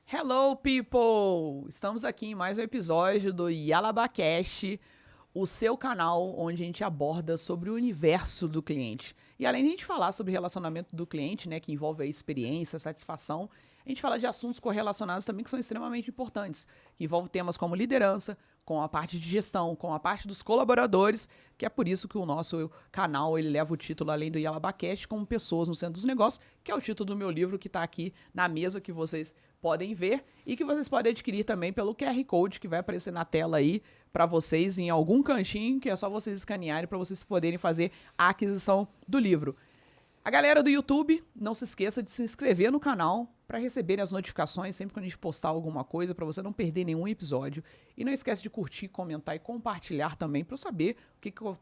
Hello, people! Estamos aqui em mais um episódio do YalabaCast, o seu canal onde a gente aborda sobre o universo do cliente. E além de a gente falar sobre relacionamento do cliente, né, que envolve a experiência, satisfação, a gente fala de assuntos correlacionados também que são extremamente importantes, que envolvem temas como liderança, com a parte de gestão, com a parte dos colaboradores, que é por isso que o nosso canal ele leva o título, além do YalabaCast, como Pessoas no Centro dos Negócios, que é o título do meu livro que está aqui na mesa, que vocês podem ver e que vocês podem adquirir também pelo QR Code que vai aparecer na tela aí para vocês em algum cantinho, que é só vocês escanearem para vocês poderem fazer a aquisição do livro. A galera do YouTube, não se esqueça de se inscrever no canal para receberem as notificações sempre que a gente postar alguma coisa, para você não perder nenhum episódio. E não esquece de curtir, comentar e compartilhar também para eu saber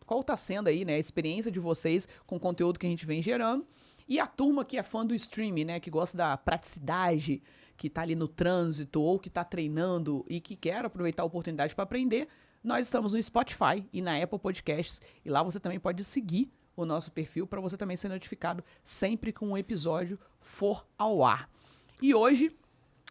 qual está sendo aí, né, a experiência de vocês com o conteúdo que a gente vem gerando. E a turma que é fã do streaming, né, que gosta da praticidade, que está ali no trânsito ou que está treinando e que quer aproveitar a oportunidade para aprender, nós estamos no Spotify e na Apple Podcasts. E lá você também pode seguir o nosso perfil para você também ser notificado sempre que um episódio for ao ar. E hoje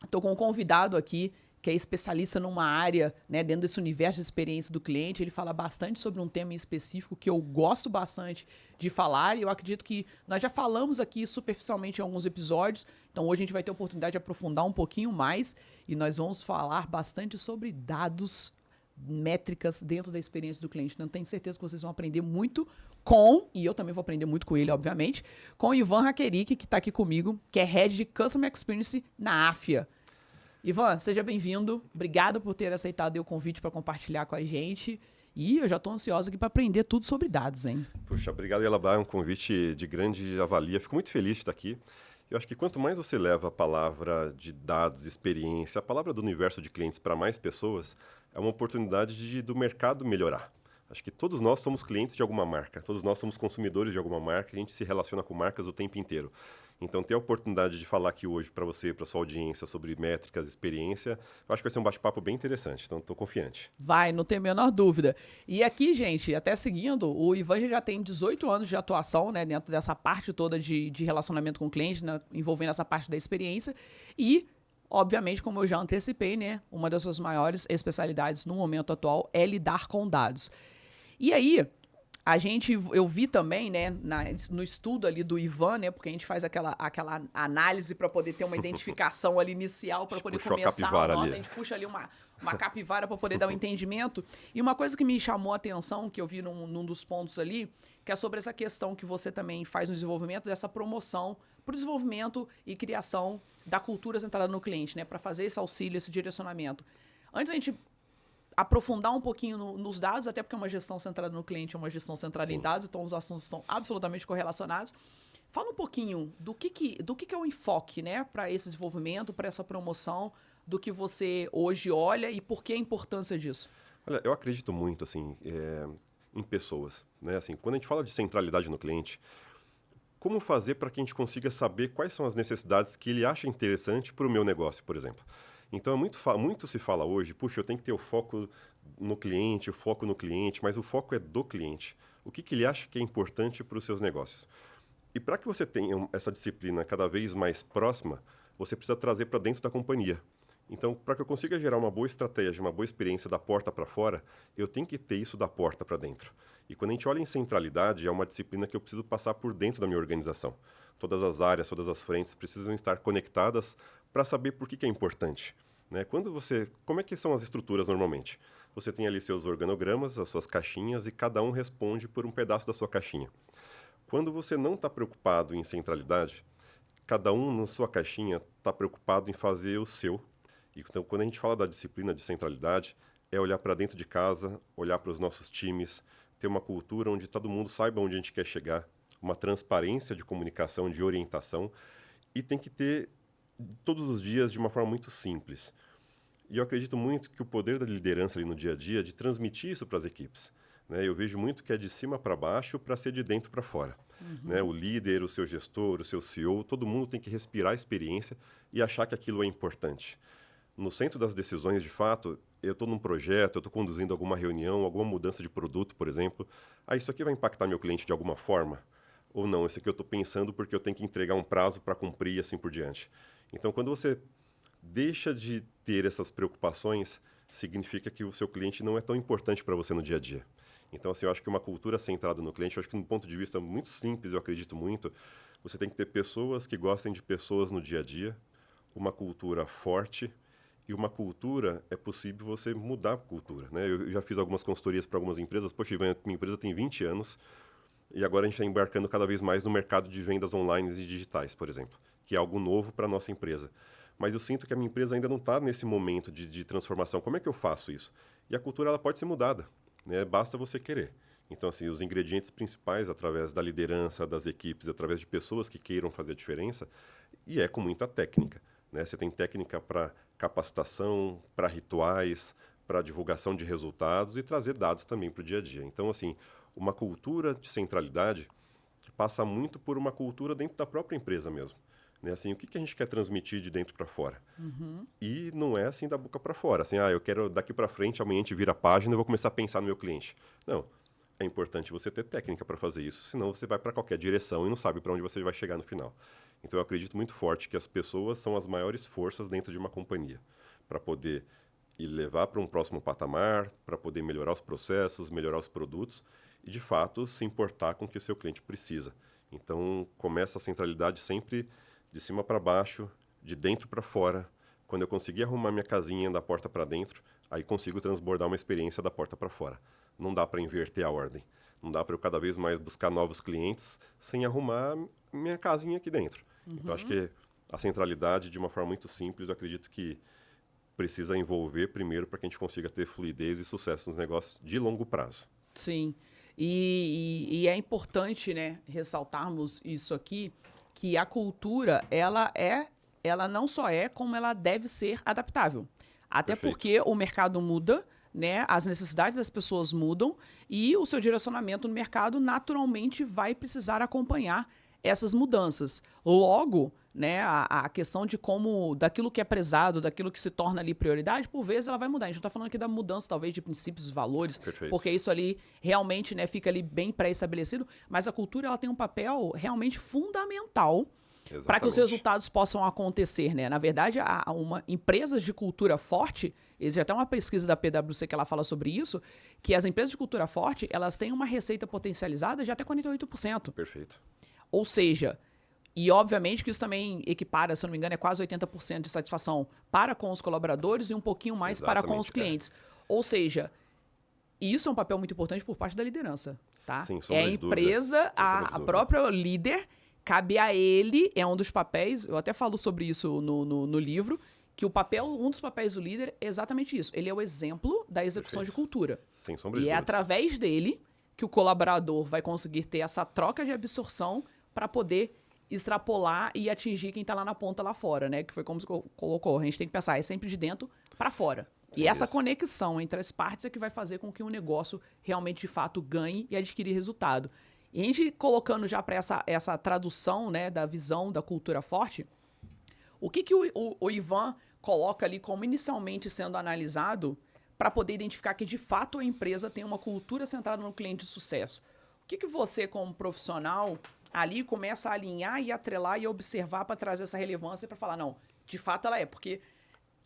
estou com um convidado aqui que é especialista numa área, né, dentro desse universo de experiência do cliente. Ele fala bastante sobre um tema em específico que eu gosto bastante de falar, e eu acredito que nós já falamos aqui superficialmente em alguns episódios, então hoje a gente vai ter a oportunidade de aprofundar um pouquinho mais, e nós vamos falar bastante sobre dados, métricas dentro da experiência do cliente. Então tenho certeza que vocês vão aprender muito e eu também vou aprender muito com ele, obviamente, com o Ivan Hakerik, que está aqui comigo, que é Head de Customer Experience na Afya. Ivan, seja bem-vindo. Obrigado por ter aceitado o convite para compartilhar com a gente. E eu já estou ansioso aqui para aprender tudo sobre dados, hein? Puxa, obrigado, Yalabá. É um convite de grande avalia. Fico muito feliz de estar aqui. Eu acho que quanto mais você leva a palavra de dados, experiência, a palavra do universo de clientes para mais pessoas, é uma oportunidade do mercado melhorar. Acho que todos nós somos clientes de alguma marca, todos nós somos consumidores de alguma marca, a gente se relaciona com marcas o tempo inteiro. Então, ter a oportunidade de falar aqui hoje para você, para sua audiência, sobre métricas, experiência, eu acho que vai ser um bate-papo bem interessante, então estou confiante. Vai, não tem a menor dúvida. E aqui, gente, até seguindo, o Ivan já tem 18 anos de atuação, né, dentro dessa parte toda de relacionamento com o cliente, né, envolvendo essa parte da experiência. E, obviamente, como eu já antecipei, né, uma das suas maiores especialidades no momento atual é lidar com dados. E aí, eu vi também, né, no estudo ali do Ivan, né, porque a gente faz aquela análise para poder ter uma identificação ali inicial para poder começar. A gente puxa ali uma capivara para poder dar um entendimento. E uma coisa que me chamou a atenção, que eu vi num dos pontos ali, que é sobre essa questão que você também faz no desenvolvimento dessa promoção para o desenvolvimento e criação da cultura centrada no cliente, né, para fazer esse auxílio, esse direcionamento. Antes a gente aprofundar um pouquinho nos dados, até porque uma gestão centrada no cliente é uma gestão centrada em dados, então os assuntos estão absolutamente correlacionados. Fala um pouquinho do que é o enfoque, né, para esse desenvolvimento, para essa promoção, do que você hoje olha e por que a importância disso. Olha, eu acredito muito assim, em pessoas, né? Assim, quando a gente fala de centralidade no cliente, como fazer para que a gente consiga saber quais são as necessidades que ele acha interessante para o meu negócio, por exemplo. Então, muito se fala hoje, puxa, eu tenho que ter o foco no cliente, mas o foco é do cliente. O que ele acha que é importante para os seus negócios? E para que você tenha essa disciplina cada vez mais próxima, você precisa trazer para dentro da companhia. Então, para que eu consiga gerar uma boa estratégia, uma boa experiência da porta para fora, eu tenho que ter isso da porta para dentro. E quando a gente olha em centralidade, é uma disciplina que eu preciso passar por dentro da minha organização. Todas as áreas, todas as frentes precisam estar conectadas para saber por que é importante. Né? Como é que são as estruturas normalmente? Você tem ali seus organogramas, as suas caixinhas, e cada um responde por um pedaço da sua caixinha. Quando você não está preocupado em centralidade, cada um na sua caixinha está preocupado em fazer o seu. Então, quando a gente fala da disciplina de centralidade, é olhar para dentro de casa, olhar para os nossos times, ter uma cultura onde todo mundo saiba onde a gente quer chegar, uma transparência de comunicação, de orientação, e tem que ter todos os dias de uma forma muito simples. E eu acredito muito que o poder da liderança ali no dia a dia é de transmitir isso para as equipes. Né? Eu vejo muito que é de cima para baixo para ser de dentro para fora. Né? O líder, o seu gestor, o seu CEO, todo mundo tem que respirar a experiência e achar que aquilo é importante. No centro das decisões, de fato, eu estou num projeto, eu estou conduzindo alguma reunião, alguma mudança de produto, por exemplo. Isso aqui vai impactar meu cliente de alguma forma? Ou não? Isso aqui eu estou pensando porque eu tenho que entregar um prazo para cumprir e assim por diante. Então, quando você deixa de ter essas preocupações, significa que o seu cliente não é tão importante para você no dia a dia. Então, assim, eu acho que uma cultura centrada no cliente, eu acho que, do ponto de vista muito simples, eu acredito muito, você tem que ter pessoas que gostem de pessoas no dia a dia, uma cultura forte, e uma cultura, é possível você mudar a cultura, né? Eu já fiz algumas consultorias para algumas empresas. Poxa, Ivan, minha empresa tem 20 anos e agora a gente está embarcando cada vez mais no mercado de vendas online e digitais, por exemplo, que é algo novo para a nossa empresa. Mas eu sinto que a minha empresa ainda não está nesse momento de transformação. Como é que eu faço isso? E a cultura ela pode ser mudada, né? Basta você querer. Então, assim, os ingredientes principais, através da liderança das equipes, através de pessoas que queiram fazer a diferença, e é com muita técnica, né? Você tem técnica para capacitação, para rituais, para divulgação de resultados e trazer dados também para o dia a dia. Então, assim, uma cultura de centralidade passa muito por uma cultura dentro da própria empresa mesmo. Né? Assim, o que, que a gente quer transmitir de dentro para fora? E não é assim da boca para fora. Assim, eu quero daqui para frente, amanhã a gente vira a página e vou começar a pensar no meu cliente. Não. É importante você ter técnica para fazer isso, senão você vai para qualquer direção e não sabe para onde você vai chegar no final. Então, eu acredito muito forte que as pessoas são as maiores forças dentro de uma companhia, para poder e levar para um próximo patamar, para poder melhorar os processos, melhorar os produtos e, de fato, se importar com o que o seu cliente precisa. Então, começa a centralidade sempre de cima para baixo, de dentro para fora. Quando eu conseguir arrumar minha casinha da porta para dentro, aí consigo transbordar uma experiência da porta para fora. Não dá para inverter a ordem. Não dá para eu cada vez mais buscar novos clientes sem arrumar minha casinha aqui dentro. Então, acho que a centralidade, de uma forma muito simples, eu acredito que precisa envolver primeiro para que a gente consiga ter fluidez e sucesso nos negócios de longo prazo. Sim. E é importante, né, ressaltarmos isso aqui, que a cultura, ela não só é, como ela deve ser adaptável. Até Perfeito. porque o mercado muda, né, as necessidades das pessoas mudam e o seu direcionamento no mercado naturalmente vai precisar acompanhar essas mudanças. Logo, né, a questão de como, daquilo que é prezado, daquilo que se torna ali prioridade, por vezes ela vai mudar. A gente não está falando aqui da mudança, talvez, de princípios e valores, Perfeito. porque isso ali realmente, né, fica ali bem pré-estabelecido, mas a cultura ela tem um papel realmente fundamental para que os Exatamente. resultados possam acontecer, né? Na verdade, empresas de cultura forte, existe até uma pesquisa da PwC que ela fala sobre isso, que as empresas de cultura forte, elas têm uma receita potencializada de até 48%. Perfeito. Ou seja, e obviamente que isso também equipara, se eu não me engano, é quase 80% de satisfação para com os colaboradores e um pouquinho mais para com os Exatamente, clientes. Ou seja, isso é um papel muito importante por parte da liderança, tá? Sem É sombra a de dúvida. empresa, Sem sombra de a dúvida. própria líder, cabe a ele, é um dos papéis, eu até falo sobre isso no livro, que um dos papéis do líder é exatamente isso. Ele é o exemplo da execução Perfeito. de cultura. Sem sombra de E é dúvidas. através dele que o colaborador vai conseguir ter essa troca de absorção para poder extrapolar e atingir quem está lá na ponta lá fora, né? Que foi como você colocou. A gente tem que pensar, é sempre de dentro para fora. E essa Isso. conexão entre as partes é que vai fazer com que o negócio realmente, de fato, ganhe e adquire resultado. E a gente colocando já para essa tradução, né, da visão da cultura forte, o que o Ivan coloca ali como inicialmente sendo analisado para poder identificar que, de fato, a empresa tem uma cultura centrada no cliente de sucesso? O que você, como profissional, ali começa a alinhar e atrelar e observar para trazer essa relevância para falar, não, de fato ela é, porque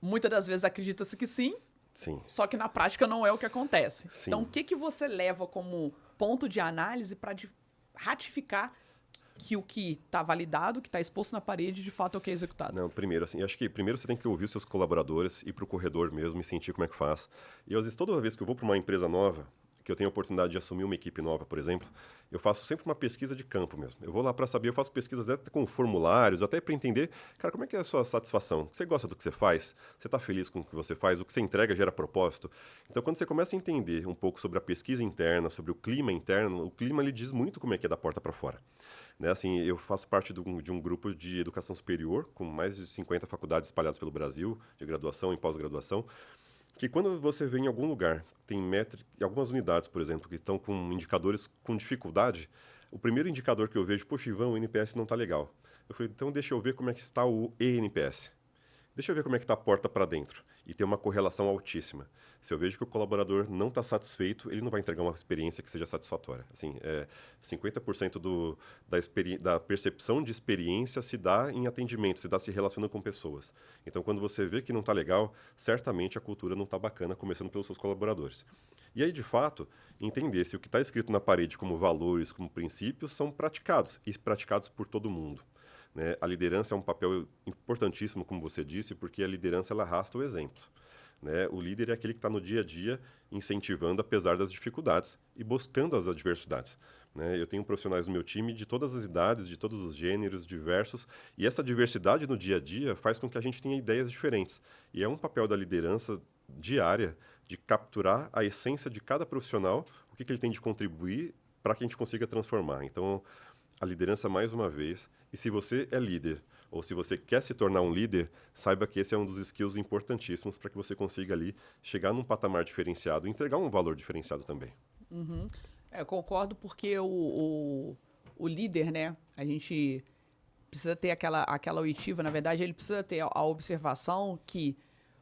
muitas das vezes acredita-se que sim, Sim. só que na prática não é o que acontece. Sim. Então, o que você leva como ponto de análise para ratificar que o que está validado, que está exposto na parede, de fato é o que é executado? Não, primeiro, assim, acho que primeiro você tem que ouvir os seus colaboradores, ir para o corredor mesmo e sentir como é que faz. E às vezes, toda vez que eu vou para uma empresa nova, que eu tenho a oportunidade de assumir uma equipe nova, por exemplo, eu faço sempre uma pesquisa de campo mesmo. Eu vou lá para saber, eu faço pesquisas até com formulários, até para entender, cara, como é que é a sua satisfação? Você gosta do que você faz? Você está feliz com o que você faz? O que você entrega gera propósito? Então, quando você começa a entender um pouco sobre a pesquisa interna, sobre o clima interno, o clima lhe diz muito como é que é da porta para fora. Né, assim, eu faço parte de um grupo de educação superior, com mais de 50 faculdades espalhadas pelo Brasil, de graduação e pós-graduação, que quando você vê em algum lugar, tem algumas unidades, por exemplo, que estão com indicadores com dificuldade, o primeiro indicador que eu vejo, poxa, Ivan, o NPS não está legal. Eu falei, então deixa eu ver como é que está o ENPS. deixa eu ver como é que está a porta para dentro. E tem uma correlação altíssima. Se eu vejo que o colaborador não está satisfeito, ele não vai entregar uma experiência que seja satisfatória. Assim, 50% da percepção de experiência se dá em atendimento, se relacionando com pessoas. Então, quando você vê que não está legal, certamente a cultura não está bacana, começando pelos seus colaboradores. E aí, de fato, entender se o que está escrito na parede como valores, como princípios, são praticados, e praticados por todo mundo. Né? A liderança é um papel importantíssimo, como você disse, porque a liderança ela arrasta o exemplo. Né? O líder é aquele que está no dia a dia incentivando, apesar das dificuldades, e buscando as adversidades. Né? Eu tenho profissionais no meu time de todas as idades, de todos os gêneros, diversos, e essa diversidade no dia a dia faz com que a gente tenha ideias diferentes. E é um papel da liderança diária de capturar a essência de cada profissional, o que ele tem de contribuir para que a gente consiga transformar. Então, a liderança, mais uma vez, e se você é líder, ou se você quer se tornar um líder, saiba que esse é um dos skills importantíssimos para que você consiga ali chegar num patamar diferenciado e entregar um valor diferenciado também. Eu concordo porque o líder, né, a gente precisa ter aquela oitiva, na verdade, ele precisa ter a observação que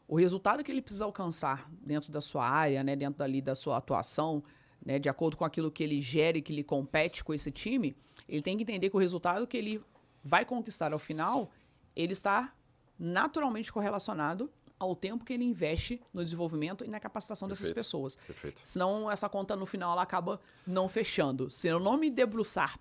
o resultado que ele precisa alcançar dentro da sua área, né, dentro dali da sua atuação, né, de acordo com aquilo que ele gere, que ele compete com esse time, ele tem que entender que o resultado que ele vai conquistar ao final, ele está naturalmente correlacionado ao tempo que ele investe no desenvolvimento e na capacitação dessas pessoas. Perfeito. Senão, essa conta no final ela acaba não fechando. Se eu não me debruçar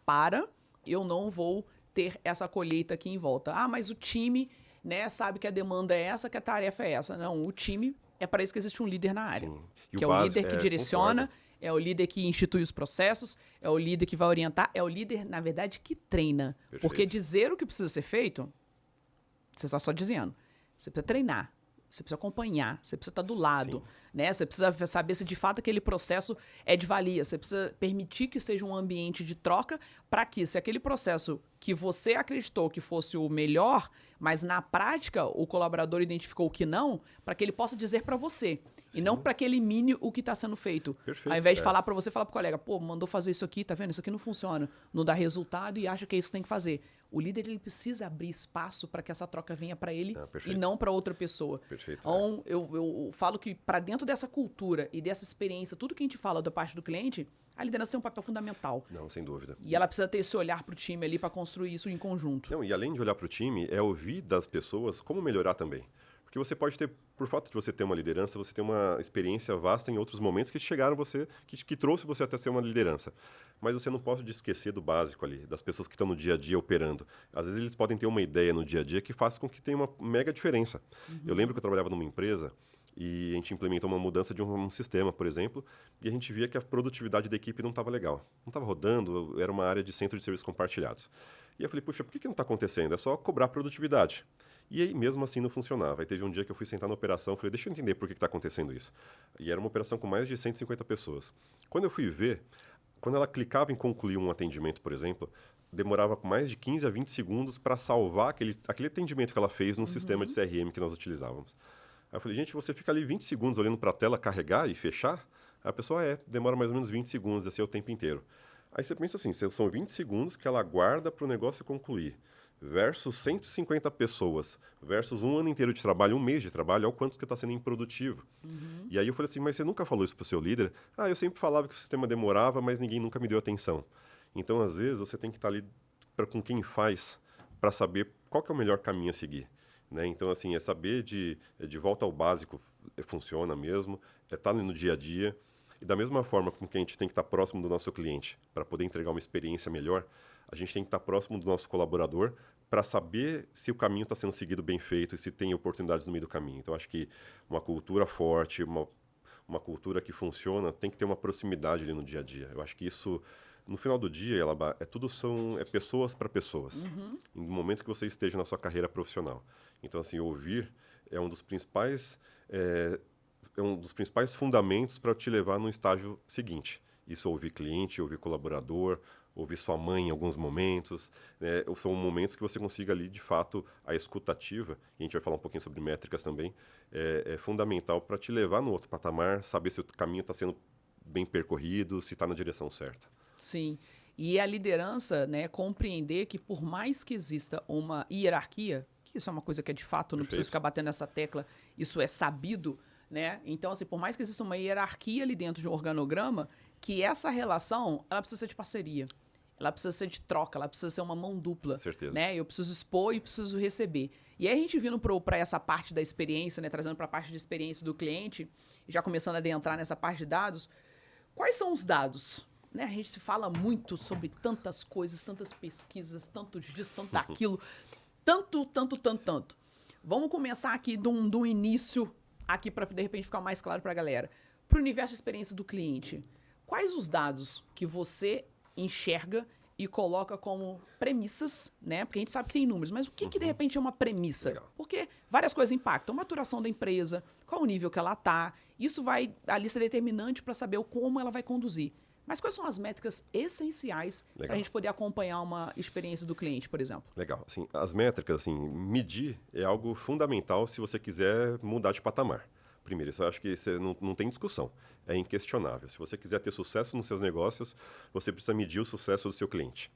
eu não vou ter essa colheita aqui em volta. Ah, mas o time, né, sabe que a demanda é essa, que a tarefa é essa. Não, o time é para isso que existe um líder na área. Que é o líder que direciona, é o líder que institui os processos, é o líder que vai orientar, é o líder, na verdade, que treina. Perfeito. Porque dizer o que precisa ser feito, você está só dizendo. Você precisa treinar, você precisa acompanhar, você precisa estar do lado, né? Você precisa saber se de fato aquele processo é de valia. Você precisa permitir que seja um ambiente de troca para que, se aquele processo que você acreditou que fosse o melhor, mas na prática o colaborador identificou que não, para que ele possa dizer para você. E não para que elimine o que está sendo feito. Perfeito, ao invés de falar para você, falar para o colega, pô, mandou fazer isso aqui, tá vendo? Isso aqui não funciona, não dá resultado e acha que é isso que tem que fazer. O líder ele precisa abrir espaço para que essa troca venha para ele e não para outra pessoa. Perfeito. Então, eu falo que para dentro dessa cultura e dessa experiência, tudo que a gente fala da parte do cliente, a liderança tem um papel fundamental. Não, sem dúvida. E ela precisa ter esse olhar para o time ali para construir isso em conjunto. Não, e além de olhar para o time, é ouvir das pessoas como melhorar também. Porque você pode ter, por fato de você ter uma liderança, você tem uma experiência vasta em outros momentos que chegaram você, que trouxe você até ser uma liderança. Mas você não pode esquecer do básico ali, das pessoas que estão no dia a dia operando. Às vezes eles podem ter uma ideia no dia a dia que faz com que tenha uma mega diferença. Eu lembro que eu trabalhava numa empresa e a gente implementou uma mudança de um sistema, por exemplo, e a gente via que a produtividade da equipe não estava legal. Não estava rodando, era uma área de centro de serviços compartilhados. E eu falei, puxa, por que não está acontecendo? É só cobrar produtividade. E aí, mesmo assim, não funcionava. Aí teve um dia que eu fui sentar na operação, falei, deixa eu entender por que está acontecendo isso. E era uma operação com mais de 150 pessoas. Quando eu fui ver, quando ela clicava em concluir um atendimento, por exemplo, demorava mais de 15 a 20 segundos para salvar aquele atendimento que ela fez no sistema de CRM que nós utilizávamos. Aí eu falei, gente, você fica ali 20 segundos olhando para a tela carregar e fechar? Aí a pessoa, demora mais ou menos 20 segundos, assim, o tempo inteiro. Aí você pensa assim, são 20 segundos que ela guarda para o negócio concluir, versus 150 pessoas, versus um ano inteiro de trabalho, um mês de trabalho, olha o quanto que está sendo improdutivo. E aí eu falei assim, mas você nunca falou isso para o seu líder? Ah, eu sempre falava que o sistema demorava, mas ninguém nunca me deu atenção. Então, às vezes, você tem que estar ali com quem faz, para saber qual que é o melhor caminho a seguir. Né? Então, assim, é saber de volta ao básico, funciona mesmo, é estar no dia a dia. E da mesma forma como que a gente tem que estar próximo do nosso cliente para poder entregar uma experiência melhor, a gente tem que estar próximo do nosso colaborador para saber se o caminho está sendo seguido bem feito e se tem oportunidades no meio do caminho. Então, acho que uma cultura forte, uma cultura que funciona, tem que ter uma proximidade ali no dia a dia. Eu acho que isso, no final do dia, é pessoas para pessoas. No momento que você esteja na sua carreira profissional. Então, assim, ouvir é um dos principais fundamentos para te levar no estágio seguinte. Isso, ouvir cliente, ouvir colaborador, ouvir sua mãe em alguns momentos. São momentos que você consiga ali, de fato, a escutativa, e a gente vai falar um pouquinho sobre métricas também, é fundamental para te levar no outro patamar, saber se o caminho está sendo bem percorrido, se está na direção certa. Sim. E a liderança, né, compreender que por mais que exista uma hierarquia, que que isso é uma coisa que é de fato, não Perfeito. precisa ficar batendo nessa tecla, isso é sabido, né? Então, assim, por mais que exista uma hierarquia ali dentro de um organograma, que essa relação, ela precisa ser de parceria. Ela precisa ser de troca, ela precisa ser uma mão dupla. Certeza. Né? Eu preciso expor e preciso receber. E aí a gente vindo para essa parte da experiência, né? Trazendo para a parte de experiência do cliente, já começando a adentrar nessa parte de dados, quais são os dados? Né? A gente se fala muito sobre tantas coisas, tantas pesquisas, tanto disso, tanto aquilo, tanto. Vamos começar aqui de um início, aqui para de repente ficar mais claro para a galera. Para o universo de experiência do cliente, quais os dados que você enxerga e coloca como premissas, né? Porque a gente sabe que tem números, mas o que de repente é uma premissa? Legal. Porque várias coisas impactam. A maturação da empresa, qual o nível que ela está, isso vai ali ser determinante para saber como ela vai conduzir. Mas quais são as métricas essenciais para a gente poder acompanhar uma experiência do cliente, por exemplo? Legal. Assim, as métricas, assim, medir é algo fundamental se você quiser mudar de patamar. Primeiro, isso eu acho que isso não tem discussão. É inquestionável. Se você quiser ter sucesso nos seus negócios, você precisa medir o sucesso do seu cliente.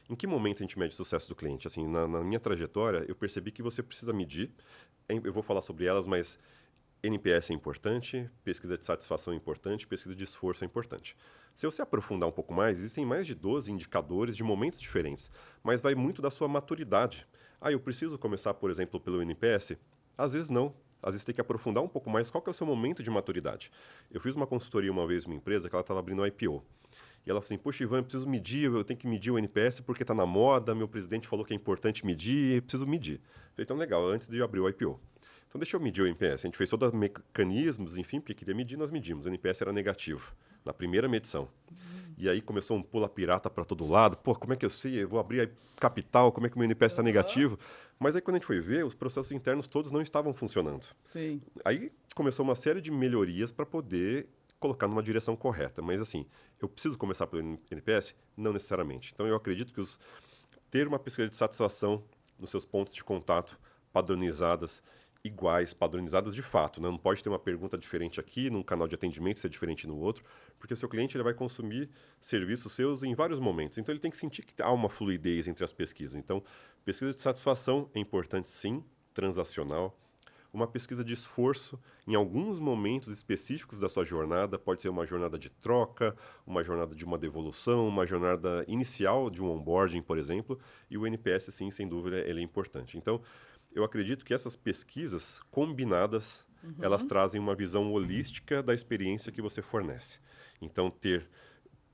Em que momento a gente mede o sucesso do cliente? Assim, na minha trajetória, eu percebi que você precisa medir. Eu vou falar sobre elas, mas NPS é importante, pesquisa de satisfação é importante, pesquisa de esforço é importante. Se você aprofundar um pouco mais, existem mais de 12 indicadores de momentos diferentes, mas vai muito da sua maturidade. Ah, eu preciso começar, por exemplo, pelo NPS? Às vezes não. Às vezes tem que aprofundar um pouco mais qual que é o seu momento de maturidade. Eu fiz uma consultoria uma vez numa empresa que ela estava abrindo um IPO. E ela falou assim, poxa, Ivan, eu tenho que medir o NPS porque está na moda, meu presidente falou que é importante medir, eu preciso medir. Eu falei, então legal, antes de abrir o IPO. Então deixa eu medir o NPS. A gente fez todos os mecanismos, enfim, porque queria medir, nós medimos. O NPS era negativo, na primeira medição. E aí começou um pula pirata para todo lado. Pô, como é que eu sei? Eu vou abrir a capital, como é que o meu NPS está negativo? Mas aí quando a gente foi ver, os processos internos todos não estavam funcionando. Sim. Aí começou uma série de melhorias para poder colocar numa direção correta. Mas assim, eu preciso começar pelo NPS? Não necessariamente. Então eu acredito que ter uma pesquisa de satisfação nos seus pontos de contato padronizadas, iguais, padronizadas de fato, né? Não pode ter uma pergunta diferente aqui, num canal de atendimento ser diferente no outro, porque o seu cliente ele vai consumir serviços seus em vários momentos. Então, ele tem que sentir que há uma fluidez entre as pesquisas. Então, pesquisa de satisfação é importante, sim, transacional. Uma pesquisa de esforço, em alguns momentos específicos da sua jornada, pode ser uma jornada de troca, uma jornada de uma devolução, uma jornada inicial de um onboarding, por exemplo, e o NPS, sim, sem dúvida, ele é importante. Então, eu acredito que essas pesquisas combinadas, elas trazem uma visão holística da experiência que você fornece. Então, ter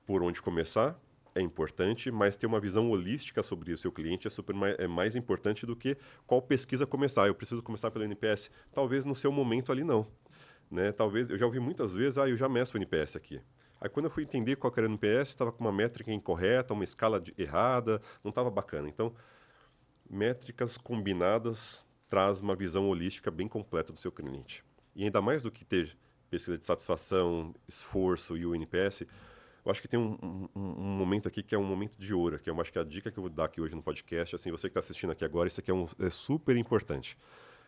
por onde começar é importante, mas ter uma visão holística sobre o seu cliente é mais importante do que qual pesquisa começar. Eu preciso começar pelo NPS. Talvez no seu momento ali não. Né? Talvez, eu já ouvi muitas vezes, eu já meço o NPS aqui. Aí quando eu fui entender qual era o NPS, estava com uma métrica incorreta, uma escala errada, não estava bacana. Então, métricas combinadas traz uma visão holística bem completa do seu cliente. E ainda mais do que ter pesquisa de satisfação, esforço e o NPS, eu acho que tem um momento aqui que é um momento de ouro, que eu acho que a dica que eu vou dar aqui hoje no podcast, assim, você que está assistindo aqui agora, isso aqui é super importante.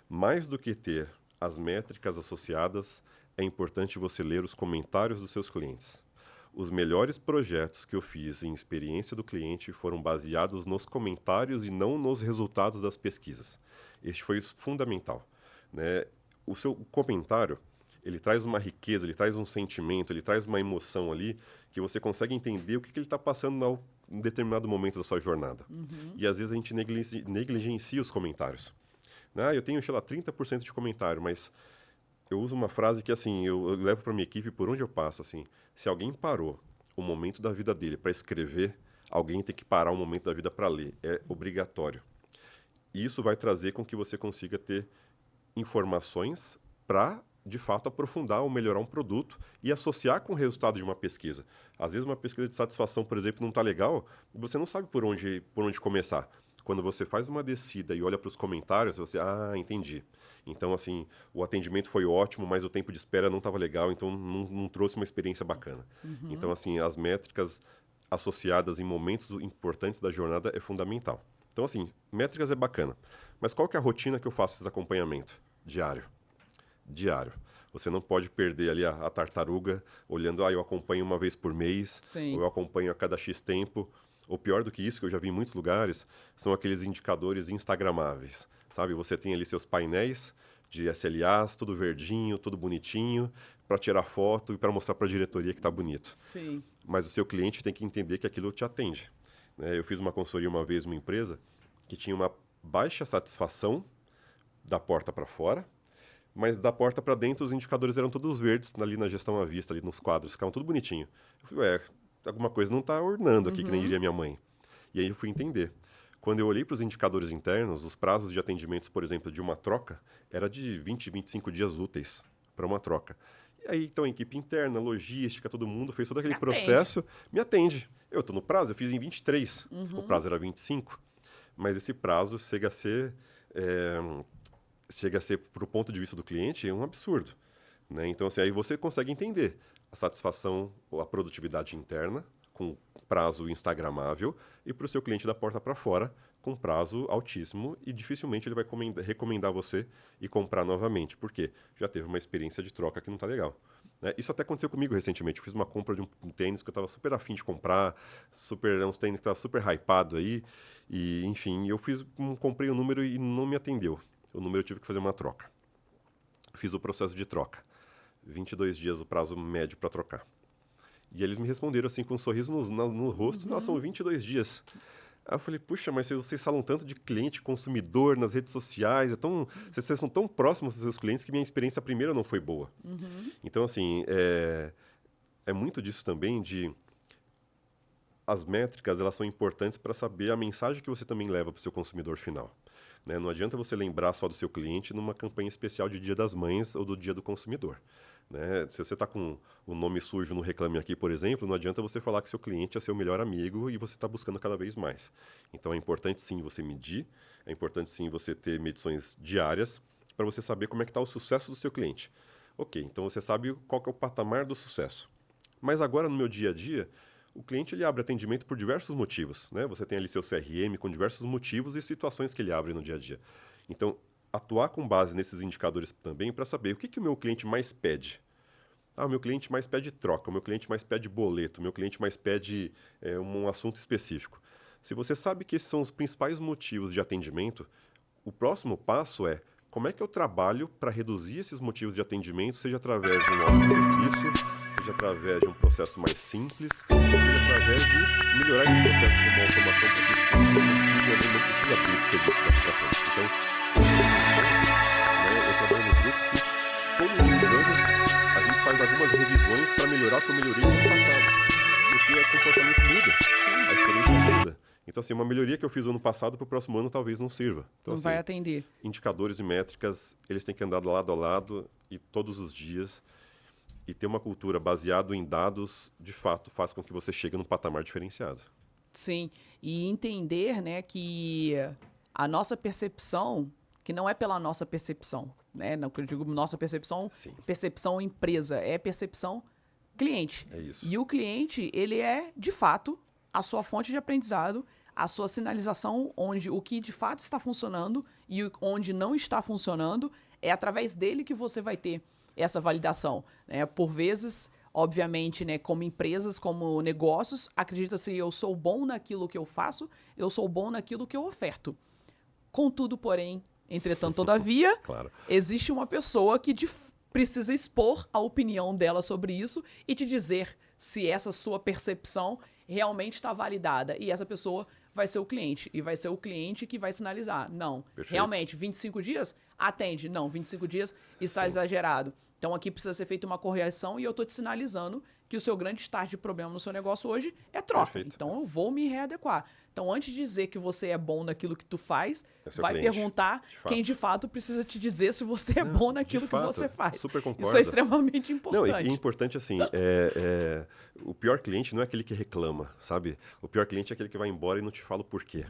Mais do que ter as métricas associadas, é importante você ler os comentários dos seus clientes. Os melhores projetos que eu fiz em experiência do cliente foram baseados nos comentários e não nos resultados das pesquisas. Este foi fundamental. Né? O seu comentário, ele traz uma riqueza, ele traz um sentimento, ele traz uma emoção ali que você consegue entender o que ele está passando em determinado momento da sua jornada. E às vezes a gente negligencia os comentários. Né? Eu tenho, sei lá, 30% de comentário, mas eu uso uma frase que assim, eu levo para minha equipe por onde eu passo. Assim, se alguém parou o momento da vida dele para escrever, alguém tem que parar o momento da vida para ler. É obrigatório. E isso vai trazer com que você consiga ter informações para, de fato, aprofundar ou melhorar um produto e associar com o resultado de uma pesquisa. Às vezes uma pesquisa de satisfação, por exemplo, não está legal, e você não sabe por onde começar. Quando você faz uma descida e olha para os comentários, você, entendi. Então, assim, o atendimento foi ótimo, mas o tempo de espera não estava legal, então não trouxe uma experiência bacana. Então, assim, as métricas associadas em momentos importantes da jornada é fundamental. Então, assim, métricas é bacana. Mas qual que é a rotina que eu faço esse acompanhamento? Diário. Você não pode perder ali a tartaruga olhando, eu acompanho uma vez por mês, Sim. ou eu acompanho a cada X tempo. Ou pior do que isso, que eu já vi em muitos lugares, são aqueles indicadores instagramáveis. sabe? Você tem ali seus painéis de SLAs, tudo verdinho, tudo bonitinho, para tirar foto e para mostrar para a diretoria que está bonito. Sim. Mas o seu cliente tem que entender que aquilo te atende, né? Eu fiz uma consultoria uma vez numa empresa que tinha uma baixa satisfação da porta para fora, mas da porta para dentro os indicadores eram todos verdes, ali na gestão à vista, ali nos quadros, ficavam tudo bonitinho. Eu falei, alguma coisa não está ornando aqui, que nem diria minha mãe. E aí eu fui entender. Quando eu olhei para os indicadores internos, os prazos de atendimentos, por exemplo, de uma troca, era de 20, 25 dias úteis para uma troca. E aí, então, a equipe interna, logística, todo mundo fez todo aquele processo, me atende. Eu estou no prazo, eu fiz em 23, o prazo era 25, mas esse prazo chega a ser, para o ponto de vista do cliente, um absurdo, né? Então, assim, aí você consegue entender a satisfação ou a produtividade interna, com prazo instagramável, e para o seu cliente da porta para fora, com prazo altíssimo, e dificilmente ele vai recomendar você e comprar novamente, porque já teve uma experiência de troca que não está legal, né? Isso até aconteceu comigo recentemente. Eu fiz uma compra de um tênis que eu estava super afim de comprar, uns tênis que estava super hypado aí, e enfim, comprei o número e não me atendeu. O número eu tive que fazer uma troca. Fiz o processo de troca. 22 dias o prazo médio para trocar. E eles me responderam assim, com um sorriso no rosto, nossa, são 22 dias. Aí eu falei, puxa, mas vocês falam tanto de cliente, consumidor nas redes sociais, vocês são tão próximos dos seus clientes que minha experiência primeira não foi boa. Então, assim, é muito disso também as métricas, elas são importantes para saber a mensagem que você também leva para o seu consumidor final, né? Não adianta você lembrar só do seu cliente numa campanha especial de Dia das Mães ou do Dia do Consumidor, né? Se você está com o nome sujo no Reclame Aqui, por exemplo, não adianta você falar que seu cliente é seu melhor amigo e você está buscando cada vez mais. Então, é importante sim você medir, é importante sim você ter medições diárias para você saber como é que está o sucesso do seu cliente. Ok, então você sabe qual que é o patamar do sucesso. Mas agora, no meu dia a dia, o cliente ele abre atendimento por diversos motivos, né? Você tem ali seu CRM com diversos motivos e situações que ele abre no dia a dia. Então, atuar com base nesses indicadores também para saber o que o meu cliente mais pede. O meu cliente mais pede troca, o meu cliente mais pede boleto, o meu cliente mais pede um assunto específico. Se você sabe que esses são os principais motivos de atendimento, o próximo passo é como é que eu trabalho para reduzir esses motivos de atendimento, seja através de um autosserviço, seja através de um processo mais simples, ou seja através de melhorar esse processo com uma automação para que esse cliente não precisa abrir esse serviço daqui para frente. Então, esse é o segundo ponto, né? Eu trabalho no grupo que todos os anos a gente faz algumas revisões para melhorar o que eu melhorei no ano passado. Porque o comportamento muda, a experiência muda. Então, assim, uma melhoria que eu fiz no ano passado para o próximo ano talvez não sirva. Então, Não assim, vai atender. Indicadores e métricas, eles têm que andar lado a lado e todos os dias. E ter uma cultura baseada em dados, de fato, faz com que você chegue num patamar diferenciado. Sim, e entender, né, que a nossa percepção, que não é pela nossa percepção, né? Não que eu digo nossa percepção, Sim. percepção empresa, é percepção cliente. É isso. E o cliente, ele é, de fato, a sua fonte de aprendizado, a sua sinalização onde o que de fato está funcionando e onde não está funcionando, é através dele que você vai ter essa validação, né? Por vezes, obviamente, né, como empresas, como negócios, acredita-se eu sou bom naquilo que eu faço, eu sou bom naquilo que eu oferto. Contudo, porém, entretanto, todavia, Claro. existe uma pessoa que precisa expor a opinião dela sobre isso e te dizer se essa sua percepção realmente está validada. E essa pessoa vai ser o cliente. E vai ser o cliente que vai sinalizar. Não, Perfeito. realmente, 25 dias? Atende. Não, 25 dias está exagerado. Então aqui precisa ser feita uma correção e eu estou te sinalizando que o seu grande start de problema no seu negócio hoje é troca. Perfeito. Então eu vou me readequar. Então antes de dizer que você é bom naquilo que tu faz, seu vai cliente, perguntar quem de fato precisa te dizer se você é bom naquilo de fato, que você faz. super concordo. Isso é extremamente Não, importante. e importante assim, o pior cliente não é aquele que reclama, sabe? O pior cliente é aquele que vai embora e não te fala o porquê.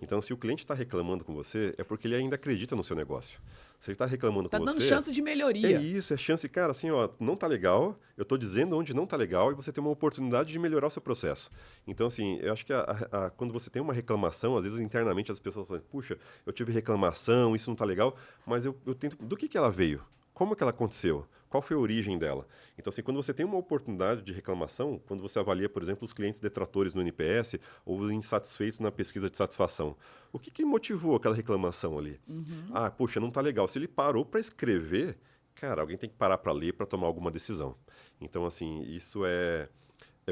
Então, se o cliente está reclamando com você, é porque ele ainda acredita no seu negócio. Se ele está reclamando Tá com dando você... chance de melhoria. É isso, é chance, cara, assim, ó, não tá legal, eu tô dizendo onde não tá legal e você tem uma oportunidade de melhorar o seu processo. Então, assim, eu acho que quando você tem uma reclamação, às vezes internamente as pessoas falam, puxa, eu tive reclamação, isso não tá legal, mas eu tento, do que ela veio? como que ela aconteceu? Qual foi a origem dela? Então, assim, quando você tem uma oportunidade de reclamação, quando você avalia, por exemplo, os clientes detratores no NPS ou os insatisfeitos na pesquisa de satisfação, o que motivou aquela reclamação ali? Ah, poxa, não está legal. Se ele parou para escrever, cara, alguém tem que parar para ler para tomar alguma decisão. Então, assim, isso é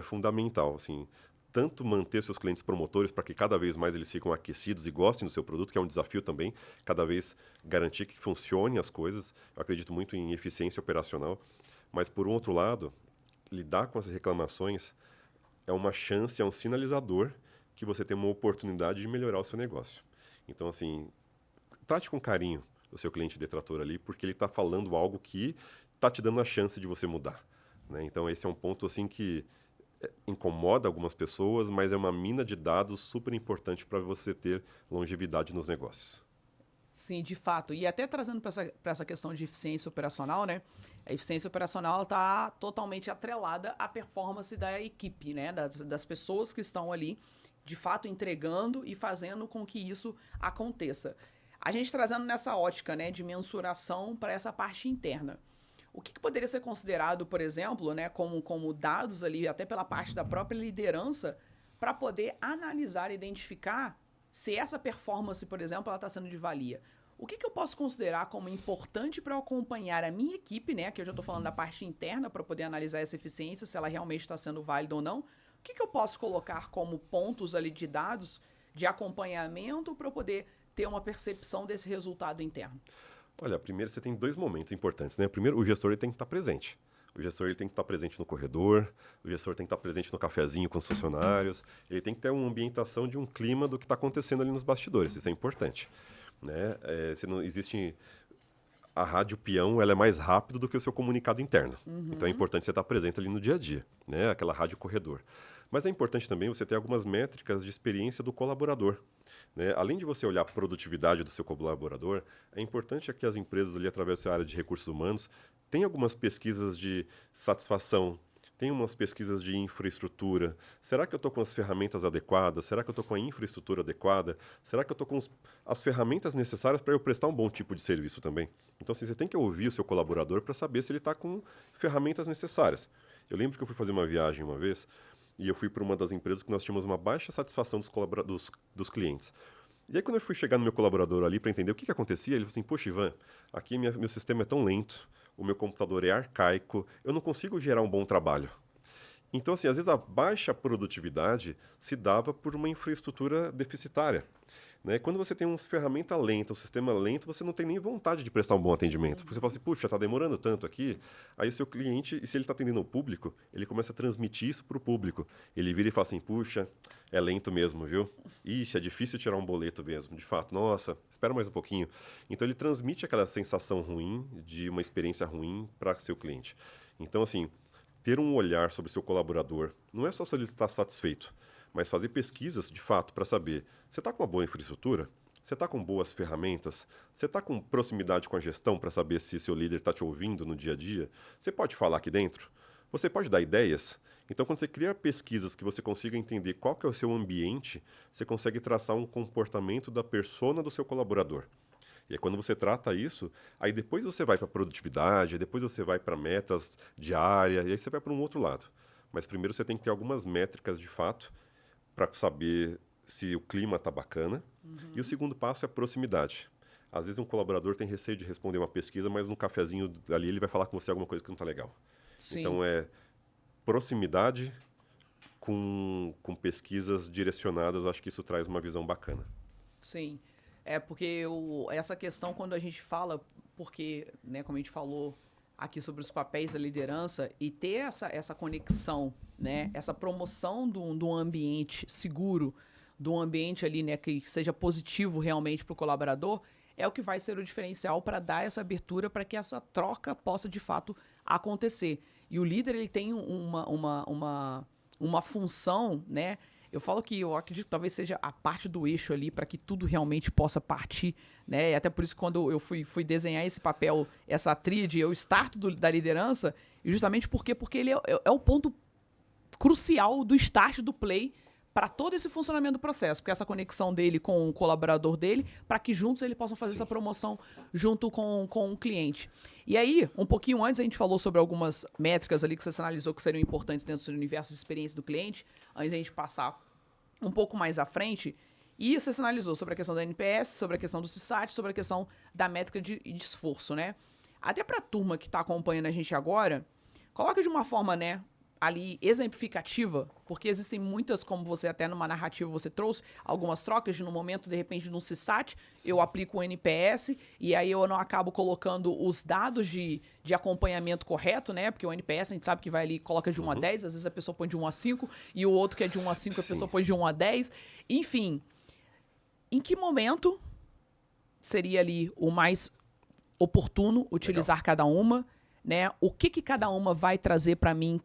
fundamental, assim, tanto manter seus clientes promotores para que cada vez mais eles ficam aquecidos e gostem do seu produto, que é um desafio também, cada vez garantir que funcionem as coisas. Eu acredito muito em eficiência operacional, mas por um outro lado, lidar com as reclamações é uma chance, é um sinalizador que você tem uma oportunidade de melhorar o seu negócio. Então, assim, trate com carinho o seu cliente detrator ali, porque ele está falando algo que está te dando a chance de você mudar, né? Então, esse é um ponto assim que incomoda algumas pessoas, mas é uma mina de dados super importante para você ter longevidade nos negócios. Sim, de fato. E até trazendo para essa questão de eficiência operacional, né? A eficiência operacional está totalmente atrelada à performance da equipe, né? Das pessoas que estão ali, de fato, entregando e fazendo com que isso aconteça. A gente trazendo nessa ótica, né, de mensuração para essa parte interna. O que poderia ser considerado, por exemplo, né, como dados ali, até pela parte da própria liderança, para poder analisar e identificar se essa performance, por exemplo, ela está sendo de valia? O que eu posso considerar como importante para eu acompanhar a minha equipe, né, que eu já estou falando da parte interna, para poder analisar essa eficiência, se ela realmente está sendo válida ou não? O que eu posso colocar como pontos ali de dados de acompanhamento para eu poder ter uma percepção desse resultado interno? Olha, primeiro você tem dois momentos importantes, né? Primeiro, o gestor ele tem que estar presente. O gestor ele tem que estar presente no corredor, o gestor tem que estar presente no cafezinho com os funcionários, ele tem que ter uma ambientação de um clima do que está acontecendo ali nos bastidores, isso é importante, né? Se não existe... A rádio peão, ela é mais rápida do que o seu comunicado interno. Então é importante você estar presente ali no dia a dia, né? Aquela rádio corredor. Mas é importante também você ter algumas métricas de experiência do colaborador, né? Além de você olhar a produtividade do seu colaborador, é importante que as empresas ali, através da área de recursos humanos, tenham algumas pesquisas de satisfação, tem umas pesquisas de infraestrutura. Será que eu estou com as ferramentas adequadas? Será que eu estou com a infraestrutura adequada? Será que eu estou com as ferramentas necessárias para eu prestar um bom tipo de serviço também? Então, assim, você tem que ouvir o seu colaborador para saber se ele está com ferramentas necessárias. Eu lembro que eu fui fazer uma viagem uma vez e eu fui para uma das empresas que nós tínhamos uma baixa satisfação dos clientes. E aí, quando eu fui chegar no meu colaborador ali para entender o que acontecia, ele falou assim, poxa, Ivan, aqui meu sistema é tão lento, o meu computador é arcaico, eu não consigo gerar um bom trabalho. Então, assim, às vezes a baixa produtividade se dava por uma infraestrutura deficitária, né? Quando você tem uma ferramenta lenta, um sistema lento, você não tem nem vontade de prestar um bom atendimento. Porque você fala assim, puxa, está demorando tanto aqui. Aí o seu cliente, e se ele está atendendo o público, ele começa a transmitir isso para o público. Ele vira e fala assim, puxa, é lento mesmo, viu? Ixi, é difícil tirar um boleto mesmo. De fato, nossa, espera mais um pouquinho. Então, ele transmite aquela sensação ruim, de uma experiência ruim para seu cliente. Então, assim, ter um olhar sobre o seu colaborador não é só se ele está satisfeito, mas fazer pesquisas, de fato, para saber, você está com uma boa infraestrutura? Você está com boas ferramentas? Você está com proximidade com a gestão para saber se seu líder está te ouvindo no dia a dia? Você pode falar aqui dentro? Você pode dar ideias? Então, quando você cria pesquisas que você consiga entender qual que é o seu ambiente, você consegue traçar um comportamento da persona do seu colaborador. E aí, quando você trata isso, aí depois você vai para a produtividade, depois você vai para metas diárias, e aí você vai para um outro lado. Mas primeiro você tem que ter algumas métricas de fato para saber se o clima está bacana. E o segundo passo é a proximidade. Às vezes um colaborador tem receio de responder uma pesquisa, mas no cafezinho ali ele vai falar com você alguma coisa que não está legal. Sim. Então é proximidade com pesquisas direcionadas, acho que isso traz uma visão bacana. Sim. É porque essa questão, quando a gente fala, porque, né, como a gente falou aqui sobre os papéis da liderança, e ter essa conexão, né, essa promoção de um ambiente seguro, de um ambiente ali, né, que seja positivo realmente para o colaborador, é o que vai ser o diferencial para dar essa abertura para que essa troca possa, de fato, acontecer. E o líder, ele tem uma função, né? Eu falo que eu acredito que talvez seja a parte do eixo ali para que tudo realmente possa partir, né? E até por isso que quando eu fui desenhar esse papel, essa tríade, o start da liderança, e justamente porque ele é o ponto crucial do start do play para todo esse funcionamento do processo, porque essa conexão dele com o colaborador dele, para que juntos eles possam fazer essa promoção junto com o cliente. E aí, um pouquinho antes, a gente falou sobre algumas métricas ali que você analisou que seriam importantes dentro do universo de experiência do cliente, antes da gente passar um pouco mais à frente. E você analisou sobre a questão do NPS, sobre a questão do CSAT, sobre a questão da métrica de esforço, né? Até para a turma que está acompanhando a gente agora, coloca de uma forma, né, ali exemplificativa, porque existem muitas, como você até numa narrativa você trouxe, algumas trocas de no momento, de repente, no CSAT, eu aplico o NPS e aí eu não acabo colocando os dados de acompanhamento correto, né? Porque o NPS a gente sabe que vai ali, coloca de 1 a 10, às vezes a pessoa põe de 1 a 5 e o outro que é de 1 a 5 a pessoa põe de 1 a 10. Enfim, em que momento seria ali o mais oportuno utilizar cada uma, né? O que cada uma vai trazer para mim,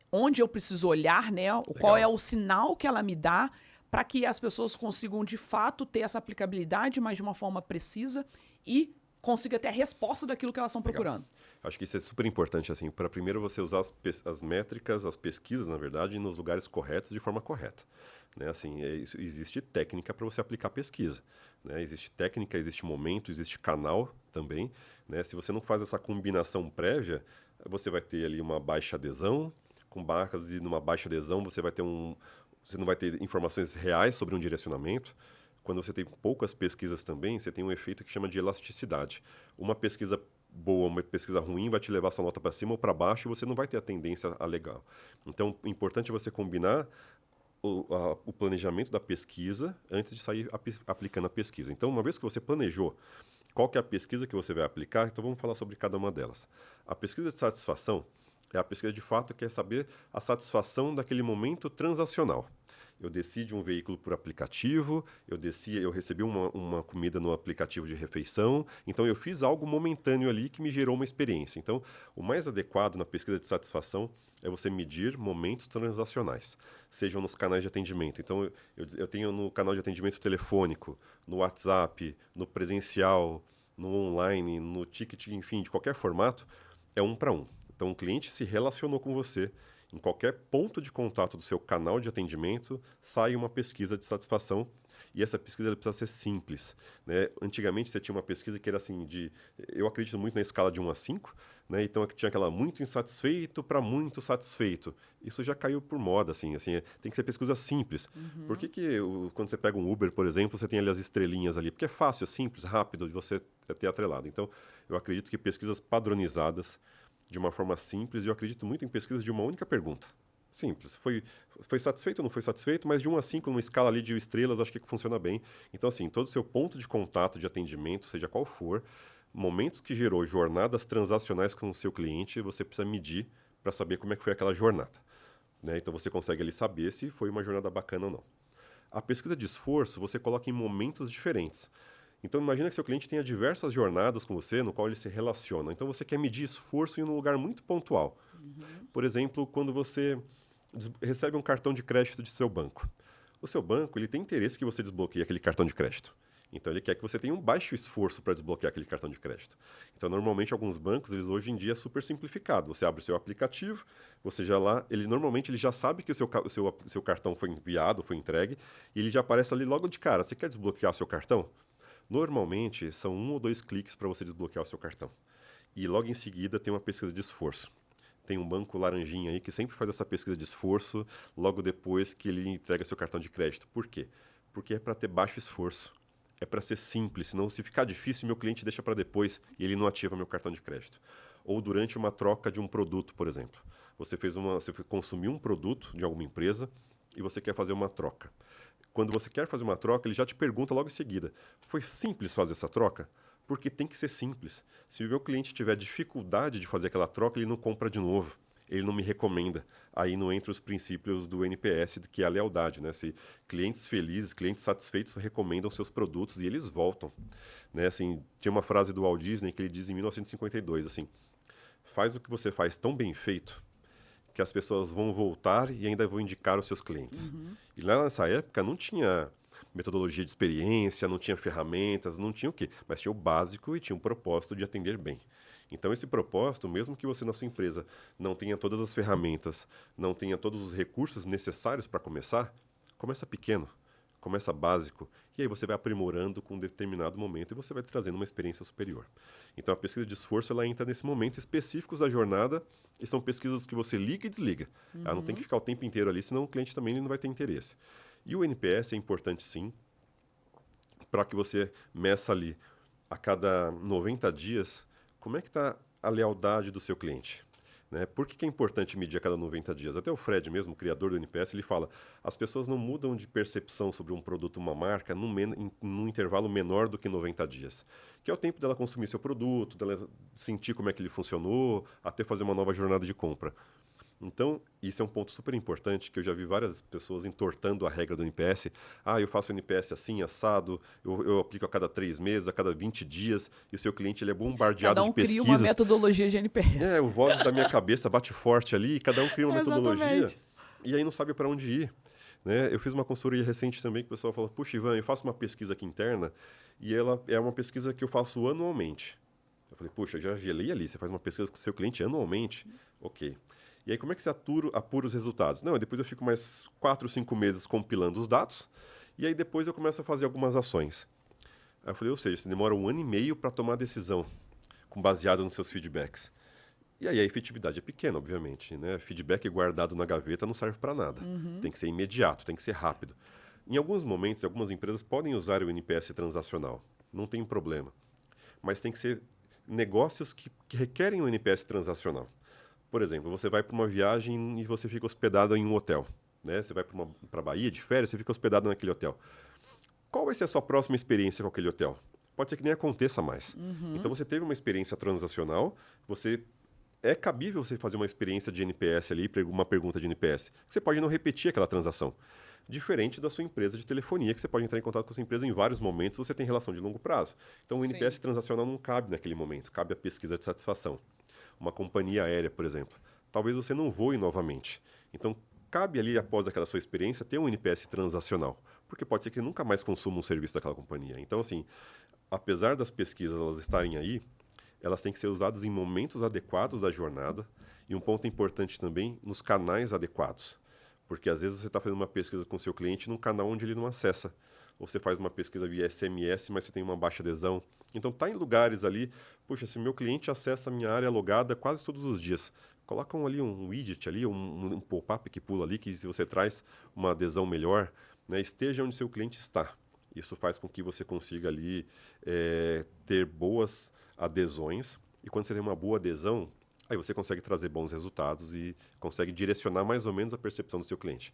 onde eu preciso olhar, né? Qual é o sinal que ela me dá para que as pessoas consigam de fato ter essa aplicabilidade, mas de uma forma precisa e consiga ter a resposta daquilo que elas estão procurando. Acho que isso é super importante, assim, para primeiro você usar as métricas, as pesquisas, na verdade, nos lugares corretos, de forma correta. Né? Assim, existe técnica para você aplicar pesquisa. Né? Existe técnica, existe momento, existe canal também. Né? Se você não faz essa combinação prévia, você vai ter ali uma baixa adesão, com barcas e numa baixa adesão você não vai ter informações reais sobre um direcionamento. Quando você tem poucas pesquisas também, você tem um efeito que chama de elasticidade. Uma pesquisa boa, uma pesquisa ruim vai te levar sua nota para cima ou para baixo e você não vai ter a tendência a legal. Então, o importante é você combinar o planejamento da pesquisa antes de sair aplicando a pesquisa. Então, uma vez que você planejou qual que é a pesquisa que você vai aplicar, então vamos falar sobre cada uma delas. A pesquisa de satisfação é a pesquisa de fato que quer saber a satisfação daquele momento transacional. Eu desci de um veículo por aplicativo, eu recebi uma comida no aplicativo de refeição, então eu fiz algo momentâneo ali que me gerou uma experiência. Então, o mais adequado na pesquisa de satisfação é você medir momentos transacionais, sejam nos canais de atendimento. Então, eu tenho no canal de atendimento telefônico, no WhatsApp, no presencial, no online, no ticket, enfim, de qualquer formato, é 1 para 1. Então, o cliente se relacionou com você. Em qualquer ponto de contato do seu canal de atendimento, sai uma pesquisa de satisfação. E essa pesquisa ela precisa ser simples. Né? Antigamente, você tinha uma pesquisa que era assim, eu acredito muito na escala de 1 a 5, né? Então, tinha aquela muito insatisfeito para muito satisfeito. Isso já caiu por moda, assim, tem que ser pesquisa simples. Por que quando você pega um Uber, por exemplo, você tem ali as estrelinhas ali? Porque é fácil, simples, rápido de você ter atrelado. Então, eu acredito que pesquisas padronizadas, de uma forma simples, e eu acredito muito em pesquisas de uma única pergunta. Simples. Foi satisfeito ou não foi satisfeito, mas de 1 a 5, numa escala ali de estrelas, acho que funciona bem. Então, assim, todo o seu ponto de contato, de atendimento, seja qual for, momentos que gerou jornadas transacionais com o seu cliente, você precisa medir para saber como é que foi aquela jornada. Né? Então, você consegue ali saber se foi uma jornada bacana ou não. A pesquisa de esforço, você coloca em momentos diferentes. Então, imagina que seu cliente tenha diversas jornadas com você, no qual ele se relaciona. Então, você quer medir esforço em um lugar muito pontual. Por exemplo, quando você recebe um cartão de crédito de seu banco. O seu banco ele tem interesse que você desbloqueie aquele cartão de crédito. Então, ele quer que você tenha um baixo esforço para desbloquear aquele cartão de crédito. Então, normalmente, alguns bancos, eles hoje em dia é super simplificado. Você abre o seu aplicativo, você já lá, normalmente ele já sabe que o seu cartão foi enviado, foi entregue, e ele já aparece ali logo de cara. Você quer desbloquear seu cartão? Normalmente, são 1 ou 2 cliques para você desbloquear o seu cartão. E logo em seguida tem uma pesquisa de esforço. Tem um banco laranjinha aí que sempre faz essa pesquisa de esforço logo depois que ele entrega seu cartão de crédito. Por quê? Porque é para ter baixo esforço. É para ser simples, senão se ficar difícil, meu cliente deixa para depois e ele não ativa meu cartão de crédito. Ou durante uma troca de um produto, por exemplo. Você consumiu um produto de alguma empresa e você quer fazer uma troca. Quando você quer fazer uma troca, ele já te pergunta logo em seguida: foi simples fazer essa troca? Porque tem que ser simples. Se o meu cliente tiver dificuldade de fazer aquela troca, ele não compra de novo. Ele não me recomenda. Aí não entra os princípios do NPS, que é a lealdade. Né? Se clientes felizes, clientes satisfeitos recomendam seus produtos e eles voltam. Né? Assim, tinha uma frase do Walt Disney que ele diz em 1952, assim: faz o que você faz tão bem feito que as pessoas vão voltar e ainda vão indicar os seus clientes. E lá nessa época não tinha metodologia de experiência, não tinha ferramentas, não tinha o quê? Mas tinha o básico e tinha um propósito de atender bem. Então, esse propósito, mesmo que você na sua empresa não tenha todas as ferramentas, não tenha todos os recursos necessários para começar, Começa pequeno, começa básico, e aí você vai aprimorando com um determinado momento e você vai trazendo uma experiência superior. Então, a pesquisa de esforço, ela entra nesse momento específicos da jornada, e são pesquisas que você liga e desliga. Ela não tem que ficar o tempo inteiro ali, senão o cliente também ele não vai ter interesse. E o NPS é importante, sim, para que você meça ali, a cada 90 dias, como é que está a lealdade do seu cliente. Né? Por que é importante medir a cada 90 dias? Até o Fred mesmo, o criador do NPS, ele fala, as pessoas não mudam de percepção sobre um produto, uma marca, num intervalo menor do que 90 dias. Que é o tempo dela consumir seu produto, dela sentir como é que ele funcionou, até fazer uma nova jornada de compra. Então, isso é um ponto super importante, que eu já vi várias pessoas entortando a regra do NPS. Ah, eu faço NPS assim, assado, eu aplico a cada 3 meses, a cada 20 dias, e o seu cliente ele é bombardeado de pesquisas. Cada um cria uma metodologia de NPS. O voz da minha cabeça bate forte ali, e cada um cria uma metodologia, Exatamente. e aí não sabe para onde ir. Né? Eu fiz uma consultoria recente também, que o pessoal falou, puxa, Ivan, eu faço uma pesquisa aqui interna, e ela é uma pesquisa que eu faço anualmente. Eu falei, puxa, já gelei ali, você faz uma pesquisa com o seu cliente anualmente? Ok. E aí, como é que você apura os resultados? Não, depois eu fico mais 4, 5 meses compilando os dados, e aí depois eu começo a fazer algumas ações. Aí eu falei, ou seja, você demora 1 ano e meio para tomar a decisão, baseado nos seus feedbacks. E aí a efetividade é pequena, obviamente. Né? Feedback guardado na gaveta não serve para nada. Tem que ser imediato, tem que ser rápido. Em alguns momentos, algumas empresas podem usar o NPS transacional. Não tem problema. Mas tem que ser negócios que requerem o NPS transacional. Por exemplo, você vai para uma viagem e você fica hospedado em um hotel. Né? Você vai para a Bahia de férias, você fica hospedado naquele hotel. Qual vai ser a sua próxima experiência com aquele hotel? Pode ser que nem aconteça mais. Então, você teve uma experiência transacional, é cabível você fazer uma experiência de NPS ali, uma pergunta de NPS. Você pode não repetir aquela transação. Diferente da sua empresa de telefonia, que você pode entrar em contato com a sua empresa em vários momentos, você tem relação de longo prazo. Então, o NPS transacional não cabe naquele momento, cabe a pesquisa de satisfação. Uma companhia aérea, por exemplo. Talvez você não voe novamente. Então, cabe ali, após aquela sua experiência, ter um NPS transacional. Porque pode ser que nunca mais consuma um serviço daquela companhia. Então, assim, apesar das pesquisas elas estarem aí, elas têm que ser usadas em momentos adequados da jornada. E um ponto importante também, nos canais adequados. Porque, às vezes, você está fazendo uma pesquisa com o seu cliente num canal onde ele não acessa. Ou você faz uma pesquisa via SMS, mas você tem uma baixa adesão. Então, está em lugares ali, puxa, se o meu cliente acessa a minha área logada quase todos os dias, coloca ali um widget ali, um pop-up que pula ali, que se você traz uma adesão melhor, né, esteja onde seu cliente está. Isso faz com que você consiga ali ter boas adesões. E quando você tem uma boa adesão, aí você consegue trazer bons resultados e consegue direcionar mais ou menos a percepção do seu cliente.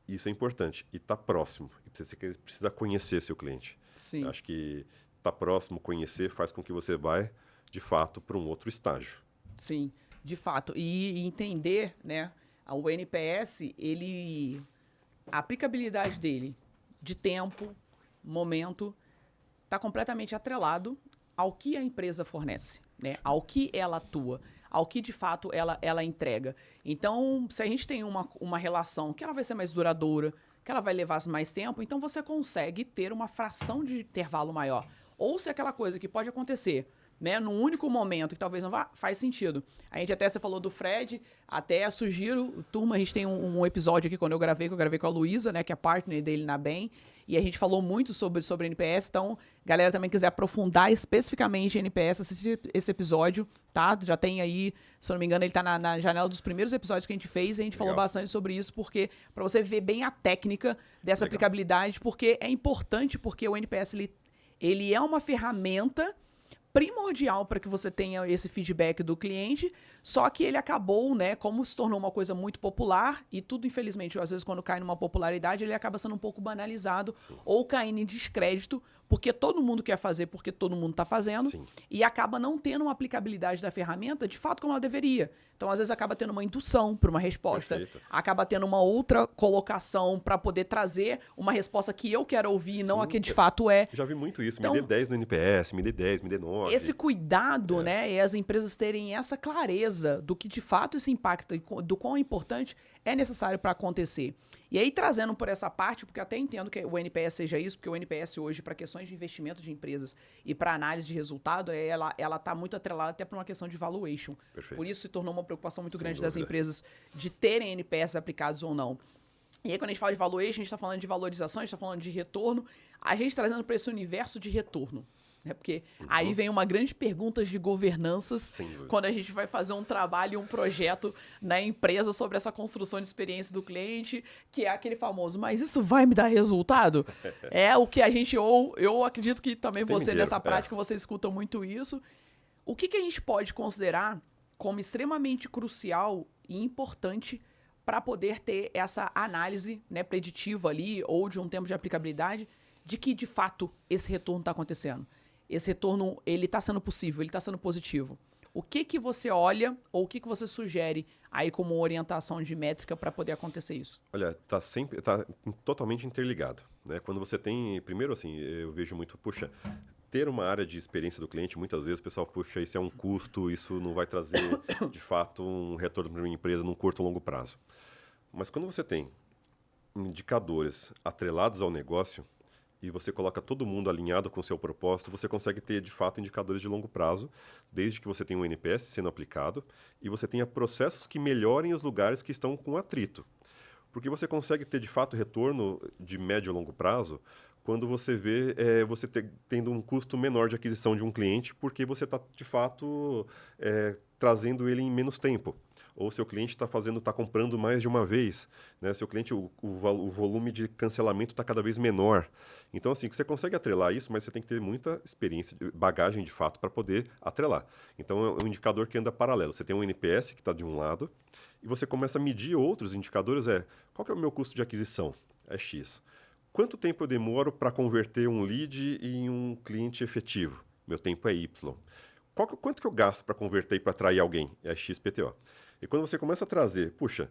Isso é importante. E está próximo. E você precisa conhecer seu cliente. Sim. Eu acho que estar próximo, conhecer, faz com que você vá, de fato, para um outro estágio. Sim, de fato. E entender, né, o NPS, a aplicabilidade dele de tempo, momento, está completamente atrelado ao que a empresa fornece, né, ao que ela atua, ao que de fato ela entrega. Então, se a gente tem uma relação que ela vai ser mais duradoura, que ela vai levar mais tempo, então você consegue ter uma fração de intervalo maior. Ou se aquela coisa que pode acontecer, né, num único momento, que talvez não vá, faz sentido. A gente até, você falou do Fred, até sugiro, turma, a gente tem um episódio aqui, quando eu gravei com a Luísa, né, que é partner dele na BEM, e a gente falou muito sobre NPS, então, galera também quiser aprofundar especificamente em NPS, assistir esse episódio, tá? Já tem aí, se eu não me engano, ele tá na janela dos primeiros episódios que a gente fez, e a gente falou bastante sobre isso, porque, para você ver bem a técnica dessa aplicabilidade, porque é importante, porque o NPS, ele é uma ferramenta primordial para que você tenha esse feedback do cliente, só que ele acabou, né, como se tornou uma coisa muito popular, e tudo, infelizmente, às vezes quando cai numa popularidade, ele acaba sendo um pouco banalizado, ou caindo em descrédito, porque todo mundo quer fazer, porque todo mundo está fazendo, e acaba não tendo uma aplicabilidade da ferramenta, de fato, como ela deveria. Então, às vezes, acaba tendo uma indução para uma resposta, acaba tendo uma outra colocação para poder trazer uma resposta que eu quero ouvir, e não a que de fato é. Já vi muito isso, então, me dê 10 no NPS, me dê 10, me dê 9. Esse cuidado, né, e as empresas terem essa clareza do que de fato isso impacta e do quão importante é necessário para acontecer. E aí, trazendo por essa parte, porque eu até entendo que o NPS seja isso, porque o NPS hoje, para questões de investimento de empresas e para análise de resultado, ela está muito atrelada até para uma questão de valuation. Perfeito. Por isso se tornou uma preocupação muito grande das empresas de terem NPS aplicados ou não. E aí, quando a gente fala de valuation, a gente está falando de valorização, a gente está falando de retorno, a gente trazendo para esse universo de retorno. Né? Porque aí vem uma grande pergunta de governanças Sem dúvida. quando a gente vai fazer um trabalho, um projeto na empresa sobre essa construção de experiência do cliente, que é aquele famoso, mas isso vai me dar resultado? É o que a gente, ou eu acredito que também você, inteiro, nessa prática, você escuta muito isso. O que a gente pode considerar como extremamente crucial e importante para poder ter essa análise, né, preditiva ali, ou de um tempo de aplicabilidade, de que, de fato, esse retorno está acontecendo? Esse retorno, ele está sendo possível, ele está sendo positivo. O que você olha ou o que você sugere aí como orientação de métrica para poder acontecer isso? Olha, tá totalmente interligado, né? Quando você tem, primeiro assim, eu vejo muito, puxa, ter uma área de experiência do cliente, muitas vezes o pessoal, puxa, isso é um custo, isso não vai trazer, de fato, um retorno para uma empresa num curto ou longo prazo. Mas quando você tem indicadores atrelados ao negócio e você coloca todo mundo alinhado com o seu propósito, você consegue ter, de fato, indicadores de longo prazo, desde que você tenha um NPS sendo aplicado e você tenha processos que melhorem os lugares que estão com atrito. Porque você consegue ter, de fato, retorno de médio e longo prazo quando você vê você tendo um custo menor de aquisição de um cliente, porque você está, de fato, trazendo ele em menos tempo. Ou seu cliente está comprando mais de uma vez, né? Seu cliente, o volume de cancelamento está cada vez menor. Então, assim, você consegue atrelar isso, mas você tem que ter muita experiência, bagagem de fato para poder atrelar. Então, é um indicador que anda paralelo. Você tem um NPS que está de um lado e você começa a medir outros indicadores. Qual que é o meu custo de aquisição? É X. Quanto tempo eu demoro para converter um lead em um cliente efetivo? Meu tempo é Y. Quanto que eu gasto para converter e para atrair alguém? É XPTO. E quando você começa a trazer, puxa,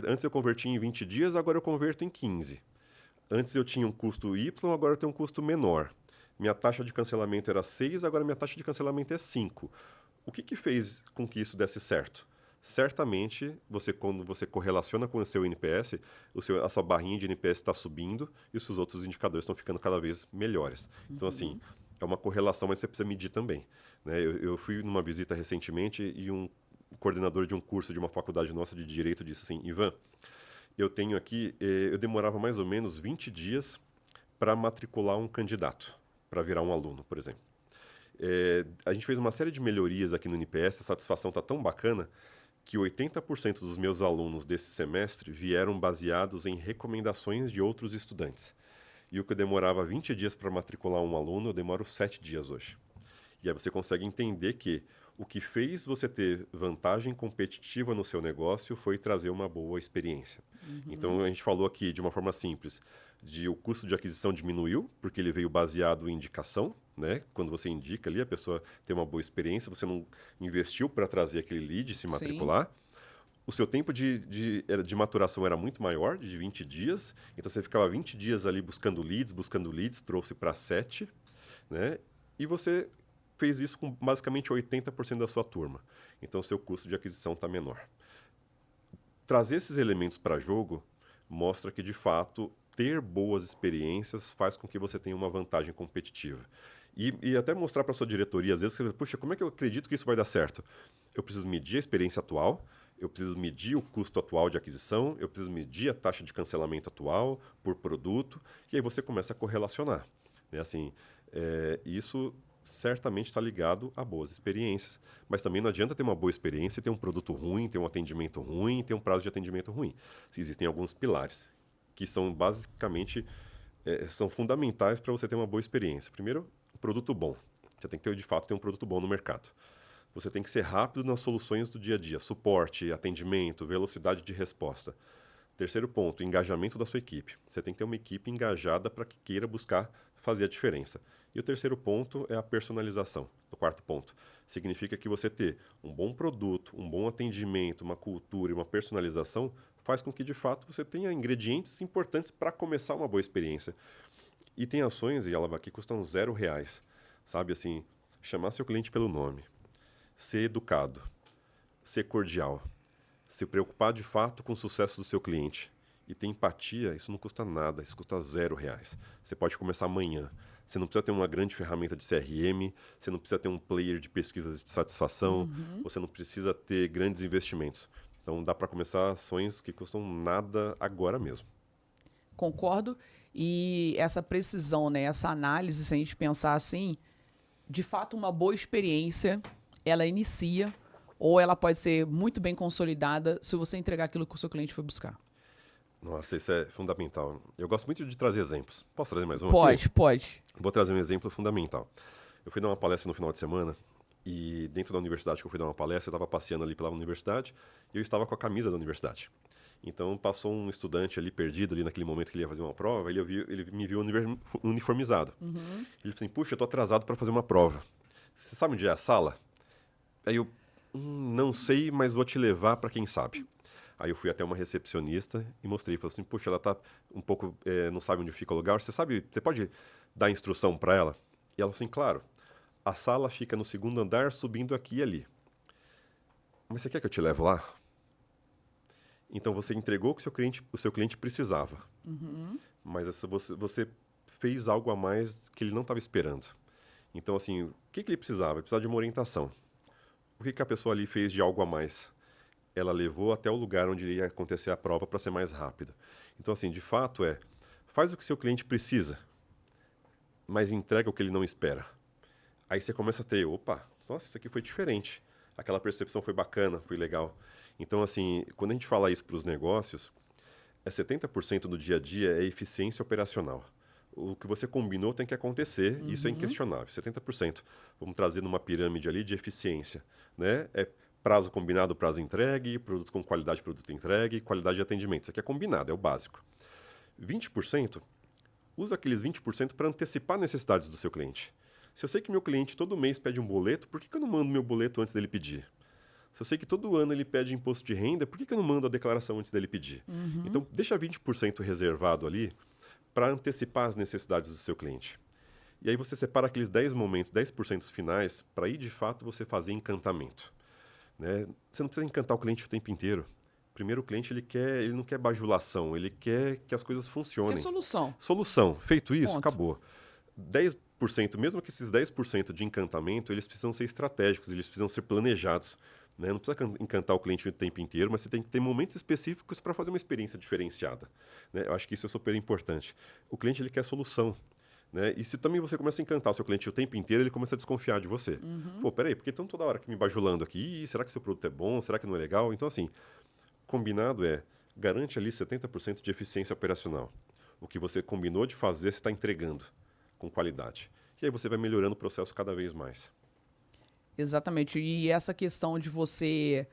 antes eu converti em 20 dias, agora eu converto em 15. Antes eu tinha um custo Y, agora eu tenho um custo menor. Minha taxa de cancelamento era 6, agora minha taxa de cancelamento é 5. O que fez com que isso desse certo? Certamente, quando você correlaciona com o seu NPS, a sua barrinha de NPS está subindo e os seus outros indicadores estão ficando cada vez melhores. Então, assim, é uma correlação, mas você precisa medir também. Né? Eu fui numa visita recentemente e um coordenador de um curso de uma faculdade nossa de Direito disse assim, Ivan, eu tenho aqui, eu demorava mais ou menos 20 dias para matricular um candidato, para virar um aluno, por exemplo. A gente fez uma série de melhorias aqui no NPS, a satisfação está tão bacana que 80% dos meus alunos desse semestre vieram baseados em recomendações de outros estudantes. E o que eu demorava 20 dias para matricular um aluno, eu demoro 7 dias hoje. E aí você consegue entender que o que fez você ter vantagem competitiva no seu negócio foi trazer uma boa experiência. Então, a gente falou aqui de uma forma simples, o custo de aquisição diminuiu, porque ele veio baseado em indicação, né? Quando você indica ali, a pessoa tem uma boa experiência, você não investiu para trazer aquele lead, se matricular. Sim. O seu tempo de maturação era muito maior, de 20 dias. Então, você ficava 20 dias ali buscando leads, trouxe para 7, né? E você fez isso com basicamente 80% da sua turma. Então, o seu custo de aquisição está menor. Trazer esses elementos para jogo mostra que, de fato, ter boas experiências faz com que você tenha uma vantagem competitiva. E até mostrar para a sua diretoria, às vezes, você, puxa, como é que eu acredito que isso vai dar certo? Eu preciso medir a experiência atual, eu preciso medir o custo atual de aquisição, eu preciso medir a taxa de cancelamento atual por produto, e aí você começa a correlacionar. Né? Assim, isso certamente está ligado a boas experiências. Mas também não adianta ter uma boa experiência e ter um produto ruim, ter um atendimento ruim, ter um prazo de atendimento ruim. Existem alguns pilares que são basicamente são fundamentais para você ter uma boa experiência. Primeiro, um produto bom. Você tem que ter, de fato, ter um produto bom no mercado. Você tem que ser rápido nas soluções do dia a dia. Suporte, atendimento, velocidade de resposta. Terceiro ponto, engajamento da sua equipe. Você tem que ter uma equipe engajada para que queira buscar fazer a diferença. E o terceiro ponto é a personalização. O quarto ponto significa que você ter um bom produto, um bom atendimento, uma cultura e uma personalização faz com que, de fato, você tenha ingredientes importantes para começar uma boa experiência. E tem ações, e ela aqui custam R$0, sabe? Assim, chamar seu cliente pelo nome, ser educado, ser cordial, se preocupar de fato com o sucesso do seu cliente e ter empatia, isso não custa nada, isso custa R$0. Você pode começar amanhã. Você não precisa ter uma grande ferramenta de CRM, você não precisa ter um player de pesquisa de satisfação, você não precisa ter grandes investimentos. Então, dá para começar ações que custam nada agora mesmo. Concordo. E essa precisão, né, essa análise, se a gente pensar assim, de fato, uma boa experiência, ela inicia ou ela pode ser muito bem consolidada se você entregar aquilo que o seu cliente foi buscar. Nossa, isso é fundamental. Eu gosto muito de trazer exemplos. Posso trazer mais um Pode, aqui? pode. Vou trazer um exemplo fundamental. Eu fui dar uma palestra no final de semana e dentro da universidade que eu fui dar uma palestra, eu estava passeando ali pela universidade e eu estava com a camisa da universidade. Então passou um estudante ali perdido ali naquele momento que ele ia fazer uma prova, ele me viu uniformizado. Ele falou assim: "Puxa, eu tô atrasado para fazer uma prova. Você sabe onde é a sala?" Aí eu: não sei, mas vou te levar para quem sabe." Aí eu fui até uma recepcionista e mostrei, falei assim: "Puxa, ela tá um pouco, não sabe onde fica o lugar, você pode dar instrução para ela?" E ela falou assim: "Claro, a sala fica no segundo andar, subindo aqui e ali." "Mas você quer que eu te leve lá?" Então você entregou o que o seu cliente precisava. Mas você fez algo a mais que ele não estava esperando. Então, assim, o que ele precisava? Ele precisava de uma orientação. O que a pessoa ali fez de algo a mais? Ela levou até o lugar onde ia acontecer a prova para ser mais rápido. Então, assim, de fato faz o que seu cliente precisa, mas entrega o que ele não espera. Aí você começa a ter, opa, nossa, isso aqui foi diferente. Aquela percepção foi bacana, foi legal. Então, assim, quando a gente fala isso para os negócios, 70% do dia a dia é eficiência operacional. O que você combinou tem que acontecer, isso é inquestionável, 70%. Vamos trazer numa pirâmide ali de eficiência, né? É prazo combinado, prazo entregue, produto com qualidade, produto entregue, qualidade de atendimento. Isso aqui é combinado, é o básico. 20%, usa aqueles 20% para antecipar necessidades do seu cliente. Se eu sei que meu cliente todo mês pede um boleto, por que eu não mando meu boleto antes dele pedir? Se eu sei que todo ano ele pede imposto de renda, por que eu não mando a declaração antes dele pedir? Então, deixa 20% reservado ali para antecipar as necessidades do seu cliente. E aí você separa aqueles 10 momentos, 10% finais, para aí, de fato, você fazer encantamento. Né? Você não precisa encantar o cliente o tempo inteiro. Primeiro, o cliente ele não quer bajulação, ele quer que as coisas funcionem. Que solução? Solução. Feito isso, Ponto. acabou. 10%, mesmo que esses 10% de encantamento, eles precisam ser estratégicos, eles precisam ser planejados. Né? Não precisa encantar o cliente o tempo inteiro, mas você tem que ter momentos específicos para fazer uma experiência diferenciada. Né? Eu acho que isso é super importante. O cliente ele quer solução. Né? E se também você começa a encantar o seu cliente o tempo inteiro, ele começa a desconfiar de você. Pô, peraí, por que estão toda hora aqui me bajulando aqui? Será que seu produto é bom? Será que não é legal? Então, assim, combinado garante ali 70% de eficiência operacional. O que você combinou de fazer, você está entregando com qualidade. E aí você vai melhorando o processo cada vez mais. Exatamente. E essa questão de você...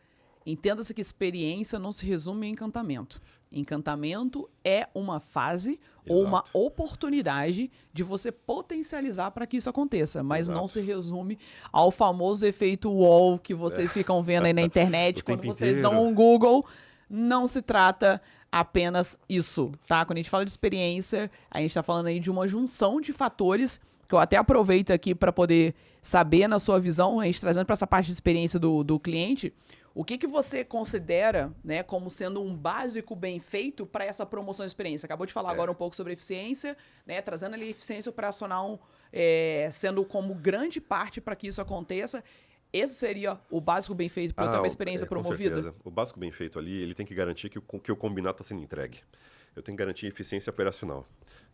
Entenda-se que experiência não se resume em encantamento. Encantamento é uma fase ou uma Exato. oportunidade de você potencializar para que isso aconteça, mas não Exato. se resume ao famoso efeito wall que vocês ficam vendo aí na internet. O Quando tempo vocês inteiro. dão um Google, não se trata apenas isso, tá? Quando a gente fala de experiência, a gente está falando aí de uma junção de fatores que eu até aproveito aqui para poder saber na sua visão, a gente trazendo para essa parte de experiência do cliente, o que você considera, né, como sendo um básico bem feito para essa promoção de experiência? Acabou de falar agora um pouco sobre eficiência, né, trazendo ali eficiência operacional sendo como grande parte para que isso aconteça. Esse seria o básico bem feito para eu ter uma experiência com promovida? certeza. O básico bem feito ali, ele tem que garantir que o combinado está sendo entregue. Eu tenho que garantir eficiência operacional.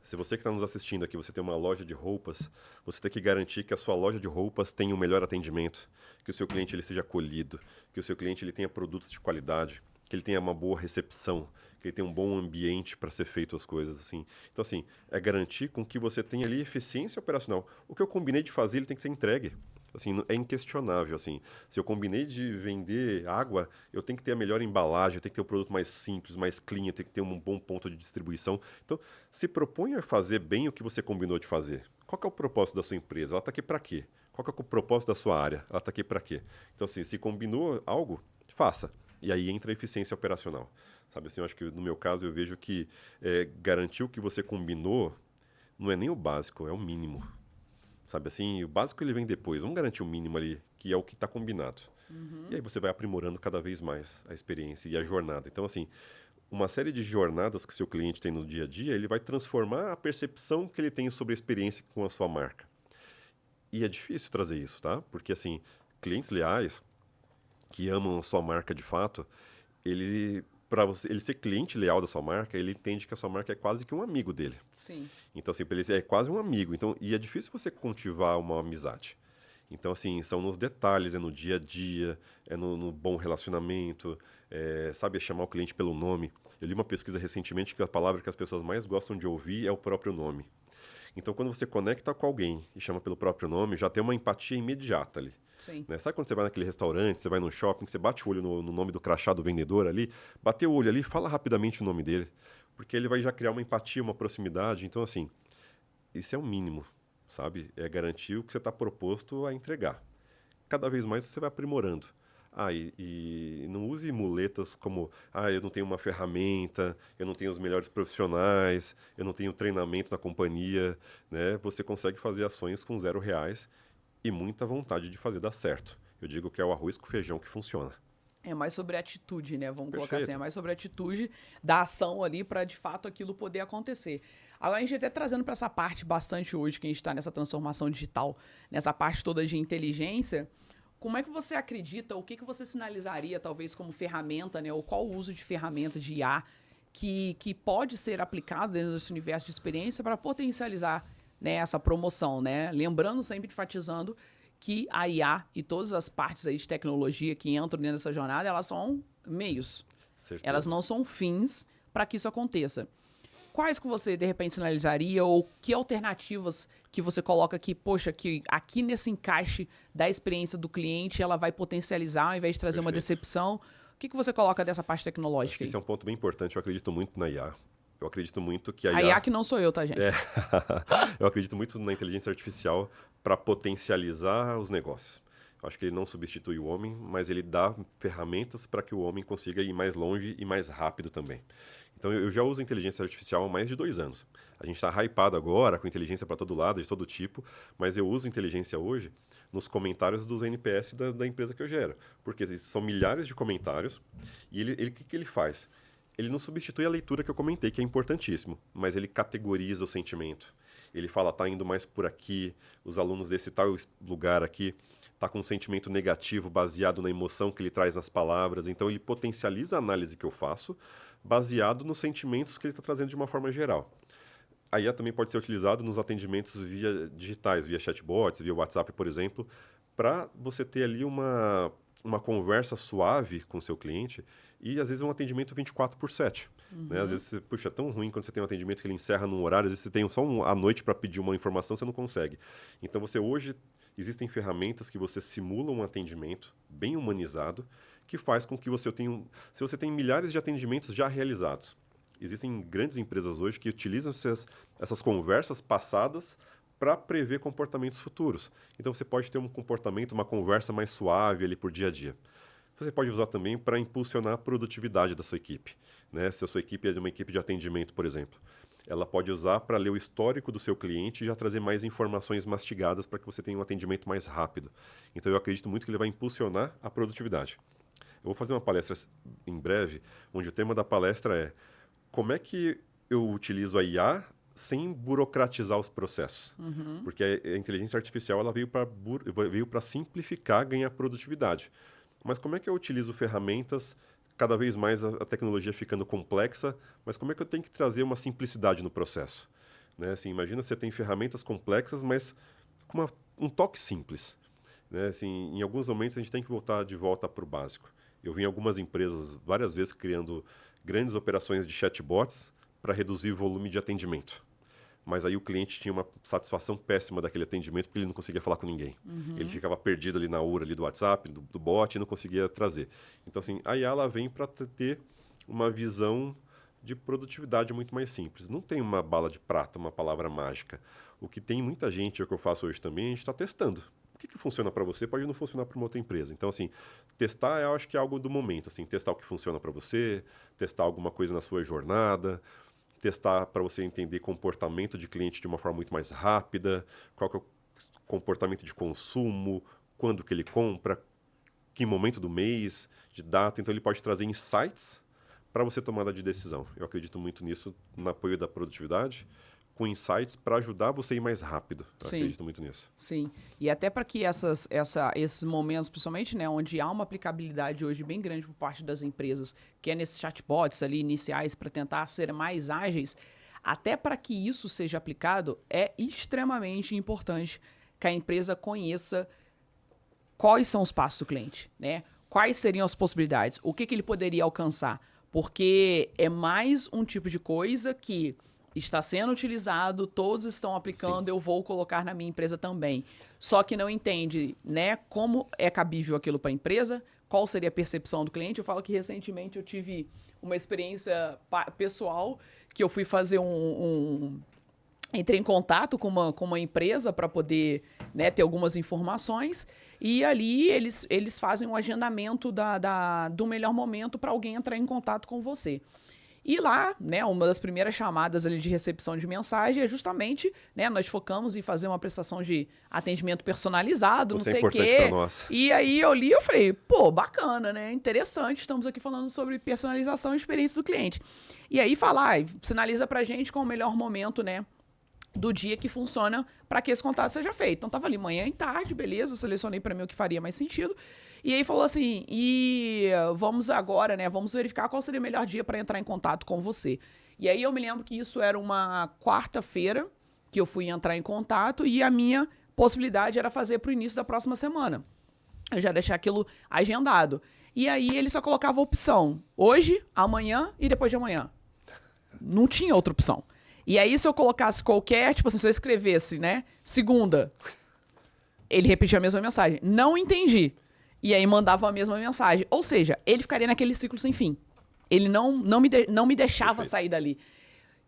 Se você que está nos assistindo aqui, você tem uma loja de roupas, você tem que garantir que a sua loja de roupas tenha um melhor atendimento, que o seu cliente ele seja acolhido, que o seu cliente ele tenha produtos de qualidade, que ele tenha uma boa recepção, que ele tenha um bom ambiente para ser feito as coisas assim. Então assim, é garantir com que você tenha ali eficiência operacional. O que eu combinei de fazer, ele tem que ser entregue. Assim, é inquestionável, assim. Se eu combinei de vender água, eu tenho que ter a melhor embalagem, eu tenho que ter um produto mais simples, mais clean, eu tenho que ter um bom ponto de distribuição. Então, se proponha a fazer bem o que você combinou de fazer. Qual que é o propósito da sua empresa? Ela está aqui para quê? Qual que é o propósito da sua área? Ela está aqui para quê? Então, assim, se combinou algo, faça. E aí entra a eficiência operacional. Sabe assim, eu acho que no meu caso eu vejo que garantir o que você combinou não é nem o básico, é o mínimo. Sabe assim, o básico ele vem depois. Vamos garantir o mínimo ali, que é o que está combinado. E aí você vai aprimorando cada vez mais a experiência e a jornada. Então, assim, uma série de jornadas que seu cliente tem no dia a dia, ele vai transformar a percepção que ele tem sobre a experiência com a sua marca. E é difícil trazer isso, tá? Porque, assim, clientes leais, que amam a sua marca de fato, para ele ser cliente leal da sua marca, ele entende que a sua marca é quase que um amigo dele. Sim. Então, assim, para ele é quase um amigo. Então, e é difícil você cultivar uma amizade. Então, assim, são nos detalhes, é no dia a dia, é no bom relacionamento, sabe, é chamar o cliente pelo nome. Eu li uma pesquisa recentemente que a palavra que as pessoas mais gostam de ouvir é o próprio nome. Então, quando você conecta com alguém e chama pelo próprio nome, já tem uma empatia imediata ali. Sim. Né? Sabe quando você vai naquele restaurante, você vai no shopping, você bate o olho no nome do crachá do vendedor ali, bateu o olho ali, fala rapidamente o nome dele, porque ele vai já criar uma empatia, uma proximidade. Então, assim, isso é o mínimo, sabe? É garantir o que você está proposto a entregar. Cada vez mais você vai aprimorando. E não use muletas como, eu não tenho uma ferramenta, eu não tenho os melhores profissionais, eu não tenho treinamento na companhia, né? Você consegue fazer ações com R$ 0 e muita vontade de fazer dar certo. Eu digo que é o arroz com feijão que funciona. É mais sobre atitude, né? Vamos colocar assim, Perfeito. é mais sobre a atitude da ação ali para de fato aquilo poder acontecer. Agora a gente até trazendo para essa parte bastante hoje que a gente está nessa transformação digital, nessa parte toda de inteligência. Como é que você acredita, o que você sinalizaria talvez como ferramenta, né? Ou qual o uso de ferramenta de IA que pode ser aplicado dentro desse universo de experiência para potencializar, né, essa promoção, né? Lembrando, sempre enfatizando que a IA e todas as partes aí de tecnologia que entram dentro dessa jornada, elas são meios. Certeza. Elas não são fins para que isso aconteça. Quais que você, de repente, sinalizaria ou que alternativas que você coloca aqui, poxa, que aqui nesse encaixe da experiência do cliente, ela vai potencializar ao invés de trazer uma Perfeito. decepção? O que você coloca dessa parte Acho tecnológica que aí? esse é um ponto bem importante. Eu acredito muito na IA. Eu acredito muito que a A IA... IA que não sou eu, tá, gente? Eu acredito muito na inteligência artificial para potencializar os negócios. Eu acho que ele não substitui o homem, mas ele dá ferramentas para que o homem consiga ir mais longe e mais rápido também. Então, eu já uso inteligência artificial há mais de 2 anos. A gente está hypado agora com inteligência para todo lado, de todo tipo, mas eu uso inteligência hoje nos comentários dos NPS da empresa que eu gero. Porque são milhares de comentários e o que ele faz? Ele não substitui a leitura que eu comentei, que é importantíssimo, mas ele categoriza o sentimento. Ele fala, tá indo mais por aqui, os alunos desse tal lugar aqui tá com um sentimento negativo baseado na emoção que ele traz nas palavras. Então, ele potencializa a análise que eu faço baseado nos sentimentos que ele está trazendo de uma forma geral. A IA também pode ser utilizado nos atendimentos via digitais, via chatbots, via WhatsApp, por exemplo, para você ter ali uma conversa suave com o seu cliente e, às vezes, um atendimento 24/7. Né? Às vezes, puxa, é tão ruim quando você tem um atendimento que ele encerra num horário, às vezes você tem só à noite para pedir uma informação, você não consegue. Então, existem ferramentas que você simula um atendimento bem humanizado, que faz com que você tenha... Se você tem milhares de atendimentos já realizados, existem grandes empresas hoje que utilizam essas conversas passadas para prever comportamentos futuros. Então, você pode ter um comportamento, uma conversa mais suave ali por dia a dia. Você pode usar também para impulsionar a produtividade da sua equipe. Né? Se a sua equipe é de uma equipe de atendimento, por exemplo, ela pode usar para ler o histórico do seu cliente e já trazer mais informações mastigadas para que você tenha um atendimento mais rápido. Então, eu acredito muito que ele vai impulsionar a produtividade. Eu vou fazer uma palestra em breve, onde o tema da palestra é como é que eu utilizo a IA sem burocratizar os processos. Porque a inteligência artificial ela veio para simplificar, ganhar produtividade. Mas como é que eu utilizo ferramentas, cada vez mais a tecnologia ficando complexa, mas como é que eu tenho que trazer uma simplicidade no processo? Né? Assim, imagina você tem ferramentas complexas, mas com um toque simples. Né? Assim, em alguns momentos a gente tem que voltar de volta para o básico. Eu vi em algumas empresas várias vezes criando grandes operações de chatbots para reduzir o volume de atendimento. Mas aí o cliente tinha uma satisfação péssima daquele atendimento porque ele não conseguia falar com ninguém. Ele ficava perdido ali na URA ali do WhatsApp, do bot, e não conseguia trazer. Então, assim, a IA ela vem para ter uma visão de produtividade muito mais simples. Não tem uma bala de prata, uma palavra mágica. O que tem muita gente, é o que eu faço hoje também, a gente está testando. O que funciona para você pode não funcionar para uma outra empresa. Então, assim, testar eu acho que é algo do momento. Assim, testar o que funciona para você, testar alguma coisa na sua jornada, testar para você entender comportamento de cliente de uma forma muito mais rápida, qual que é o comportamento de consumo, quando que ele compra, que momento do mês, de data. Então, ele pode trazer insights para você tomada de decisão. Eu acredito muito nisso, no apoio da produtividade, com insights para ajudar você a ir mais rápido. Eu Sim. acredito muito nisso. Sim, e até para que esses momentos, principalmente, né, onde há uma aplicabilidade hoje bem grande por parte das empresas, que é nesses chatbots ali iniciais para tentar ser mais ágeis, até para que isso seja aplicado, é extremamente importante que a empresa conheça quais são os passos do cliente, né? Quais seriam as possibilidades, o que ele poderia alcançar, porque é mais um tipo de coisa que está sendo utilizado, todos estão aplicando, Sim. eu vou colocar na minha empresa também. Só que não entende, né, como é cabível aquilo para a empresa, qual seria a percepção do cliente. Eu falo que recentemente eu tive uma experiência pessoal que eu fui fazer entrei em contato com uma empresa para poder, né, ter algumas informações e ali eles fazem um agendamento do melhor momento para alguém entrar em contato com você. E lá, né, uma das primeiras chamadas ali de recepção de mensagem é justamente, né, nós focamos em fazer uma prestação de atendimento personalizado, Você não sei o quê. é importante para nós. E aí eu li e falei, pô, bacana, né, interessante, estamos aqui falando sobre personalização e experiência do cliente. E aí sinaliza pra gente qual o melhor momento, né, do dia que funciona para que esse contato seja feito. Então tava ali manhã e tarde, beleza, eu selecionei para mim o que faria mais sentido. E aí falou assim, e vamos agora, né, vamos verificar qual seria o melhor dia para entrar em contato com você. E aí eu me lembro que isso era uma quarta-feira que eu fui entrar em contato e a minha possibilidade era fazer para o início da próxima semana. Eu já deixei aquilo agendado. E aí ele só colocava a opção hoje, amanhã e depois de amanhã. Não tinha outra opção. E aí, se eu colocasse qualquer, tipo assim, se eu escrevesse, né, segunda, ele repetia a mesma mensagem. Não entendi. E aí mandava a mesma mensagem. Ou seja, ele ficaria naquele ciclo sem fim. Ele não me deixava Perfeito. sair dali.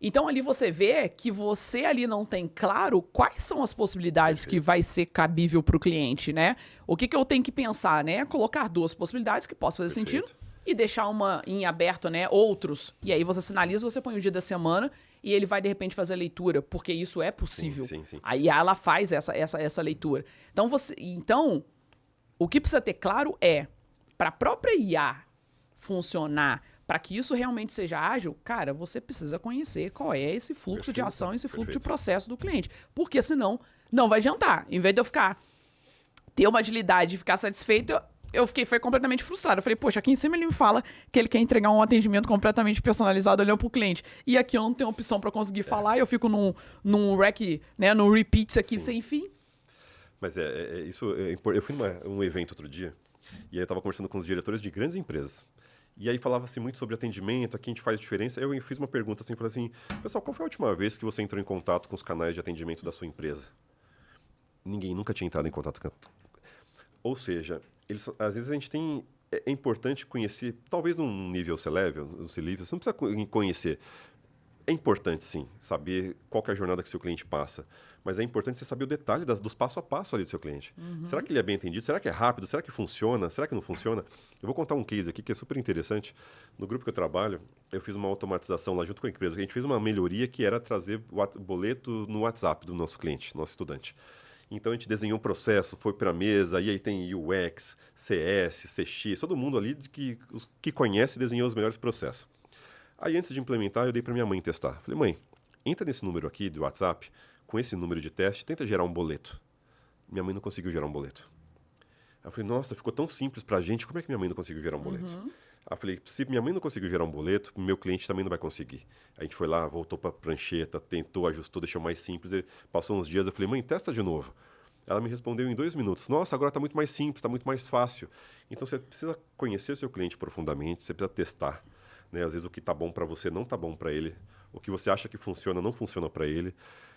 Então, ali você vê que você ali não tem claro quais são as possibilidades Perfeito. que vai ser cabível para o cliente, né? O que eu tenho que pensar, né? Colocar duas possibilidades que possam fazer Perfeito. sentido e deixar uma em aberto, né? Outros. E aí você sinaliza, você põe o dia da semana e ele vai, de repente, fazer a leitura, porque isso é possível. Sim. Aí ela faz essa leitura. Então, o que precisa ter claro é, para a própria IA funcionar, para que isso realmente seja ágil, cara, você precisa conhecer qual é esse fluxo de ação, esse fluxo de processo do cliente. Porque senão, não vai adiantar. Em vez de eu ter uma agilidade e ficar satisfeito, foi completamente frustrado. Eu falei, poxa, aqui em cima ele me fala que ele quer entregar um atendimento completamente personalizado olhando pro cliente. E aqui eu não tenho opção para conseguir falar, eu fico num rack, né, num repeats aqui sem fim. Mas isso. Eu fui num evento outro dia, e aí eu estava conversando com os diretores de grandes empresas. E aí falava-se muito sobre atendimento, aqui a gente faz diferença. Eu fiz uma pergunta assim, falei assim, pessoal, qual foi a última vez que você entrou em contato com os canais de atendimento da sua empresa? Ninguém nunca tinha entrado em contato com... Ou seja, às vezes a gente tem... É importante conhecer, talvez num nível C-level, você não precisa conhecer. É importante, sim, saber qual que é a jornada que seu cliente passa. Mas é importante você saber o detalhe dos passo a passo ali do seu cliente. Será que ele é bem entendido? Será que é rápido? Será que funciona? Será que não funciona? Eu vou contar um case aqui que é super interessante. No grupo que eu trabalho, eu fiz uma automatização lá junto com a empresa. A gente fez uma melhoria que era trazer o boleto no WhatsApp do nosso cliente, nosso estudante. Então a gente desenhou um processo, foi para a mesa, e aí tem UX, CS, CX, todo mundo ali os que conhece desenhou os melhores processos. Aí antes de implementar, eu dei para minha mãe testar. Falei, mãe, entra nesse número aqui do WhatsApp, com esse número de teste, tenta gerar um boleto. Minha mãe não conseguiu gerar um boleto. Aí eu falei, nossa, ficou tão simples pra gente, como é que minha mãe não conseguiu gerar um boleto? Aí eu falei, se minha mãe não conseguiu gerar um boleto, meu cliente também não vai conseguir. A gente foi lá, voltou pra prancheta, tentou, ajustou, deixou mais simples. Passou uns dias, eu falei, mãe, testa de novo. Ela me respondeu em 2 minutos. Nossa, agora está muito mais simples, está muito mais fácil. Então, você precisa conhecer o seu cliente profundamente, você precisa testar. Né? Às vezes, o que está bom para você não está bom para ele. O que você acha que funciona não funciona para ele.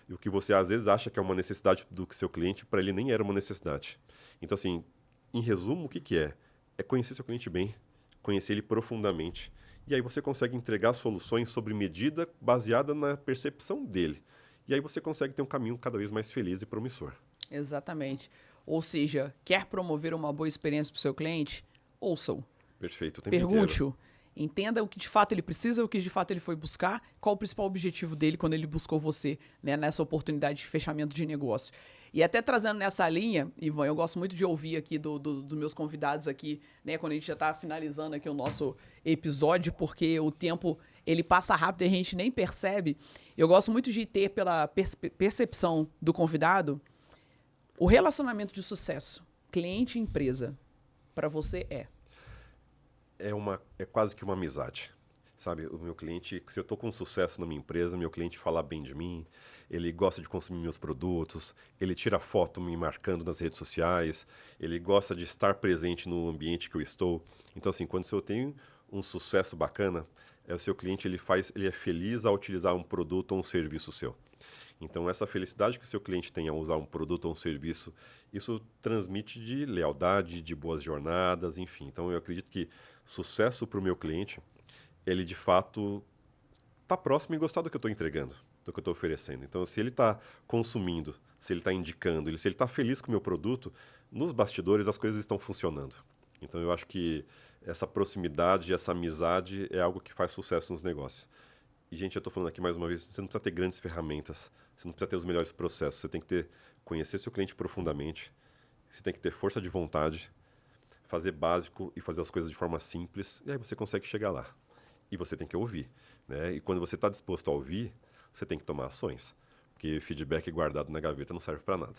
E o que você, às vezes, acha que é uma necessidade do seu cliente, para ele nem era uma necessidade. Então, assim, em resumo, o que é? É conhecer seu cliente bem, conhecer ele profundamente. E aí você consegue entregar soluções sobre medida baseada na percepção dele. E aí você consegue ter um caminho cada vez mais feliz e promissor. Exatamente. Ou seja, quer promover uma boa experiência para o seu cliente? Ouça-o. Perfeito. O tempo Pergunte-o. Entenda o que de fato ele precisa, o que de fato ele foi buscar, qual o principal objetivo dele quando ele buscou você, né, nessa oportunidade de fechamento de negócio. E até trazendo nessa linha, Ivan, eu gosto muito de ouvir aqui dos meus convidados aqui, né, quando a gente já está finalizando aqui o nosso episódio, porque o tempo ele passa rápido e a gente nem percebe. Eu gosto muito de ter pela percepção do convidado o relacionamento de sucesso, cliente e empresa, para você É quase que uma amizade. Sabe, o meu cliente, se eu estou com sucesso na minha empresa, meu cliente fala bem de mim, ele gosta de consumir meus produtos, ele tira foto me marcando nas redes sociais, ele gosta de estar presente no ambiente que eu estou. Então, assim, quando eu tenho um sucesso bacana, o seu cliente ele é feliz ao utilizar um produto ou um serviço seu. Então, essa felicidade que o seu cliente tem ao usar um produto ou um serviço, isso transmite de lealdade, de boas jornadas, enfim. Então, eu acredito que sucesso para o meu cliente, ele de fato está próximo e gostar do que eu estou entregando, do que eu estou oferecendo. Então, se ele está consumindo, se ele está indicando, se ele está feliz com o meu produto, nos bastidores as coisas estão funcionando. Então, eu acho que essa proximidade, essa amizade é algo que faz sucesso nos negócios. E, gente, eu estou falando aqui mais uma vez, você não precisa ter grandes ferramentas, você não precisa ter os melhores processos, você tem que conhecer seu cliente profundamente, você tem que ter força de vontade, fazer básico e fazer as coisas de forma simples, e aí você consegue chegar lá. E você tem que ouvir, né? E quando você está disposto a ouvir, você tem que tomar ações. Porque feedback guardado na gaveta não serve para nada.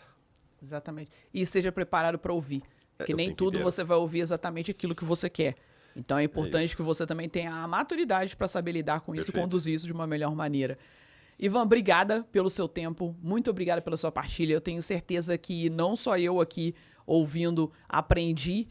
Exatamente. E esteja preparado para ouvir. Porque nem tudo inteiro. você vai ouvir exatamente aquilo que você quer. Então é importante que você também tenha a maturidade para saber lidar com isso e conduzir isso de uma melhor maneira. Ivan, obrigada pelo seu tempo. Muito obrigada pela sua partilha. Eu tenho certeza que não só eu aqui ouvindo aprendi,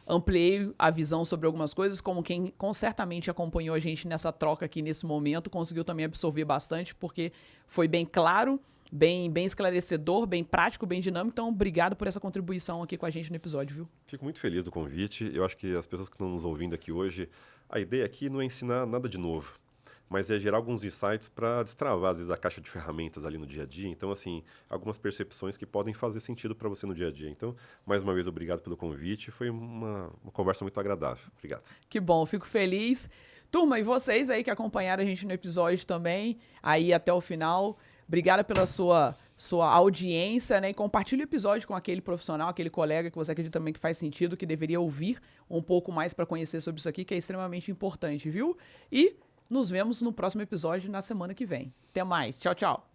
ampliei a visão sobre algumas coisas, como quem certamente acompanhou a gente nessa troca aqui nesse momento, conseguiu também absorver bastante, porque foi bem claro, bem esclarecedor, bem prático, bem dinâmico. Então, obrigado por essa contribuição aqui com a gente no episódio, viu? Fico muito feliz do convite. Eu acho que as pessoas que estão nos ouvindo aqui hoje, a ideia aqui não é ensinar nada de novo, mas é gerar alguns insights para destravar, às vezes, a caixa de ferramentas ali no dia a dia. Então, assim, algumas percepções que podem fazer sentido para você no dia a dia. Então, mais uma vez, obrigado pelo convite. Foi uma conversa muito agradável. Obrigado. Que bom, fico feliz. Turma, e vocês aí que acompanharam a gente no episódio também, aí até o final, obrigada pela sua audiência, né? E compartilhe o episódio com aquele profissional, aquele colega que você acredita também que faz sentido, que deveria ouvir um pouco mais para conhecer sobre isso aqui, que é extremamente importante, viu? E nos vemos no próximo episódio na semana que vem. Até mais. Tchau, tchau.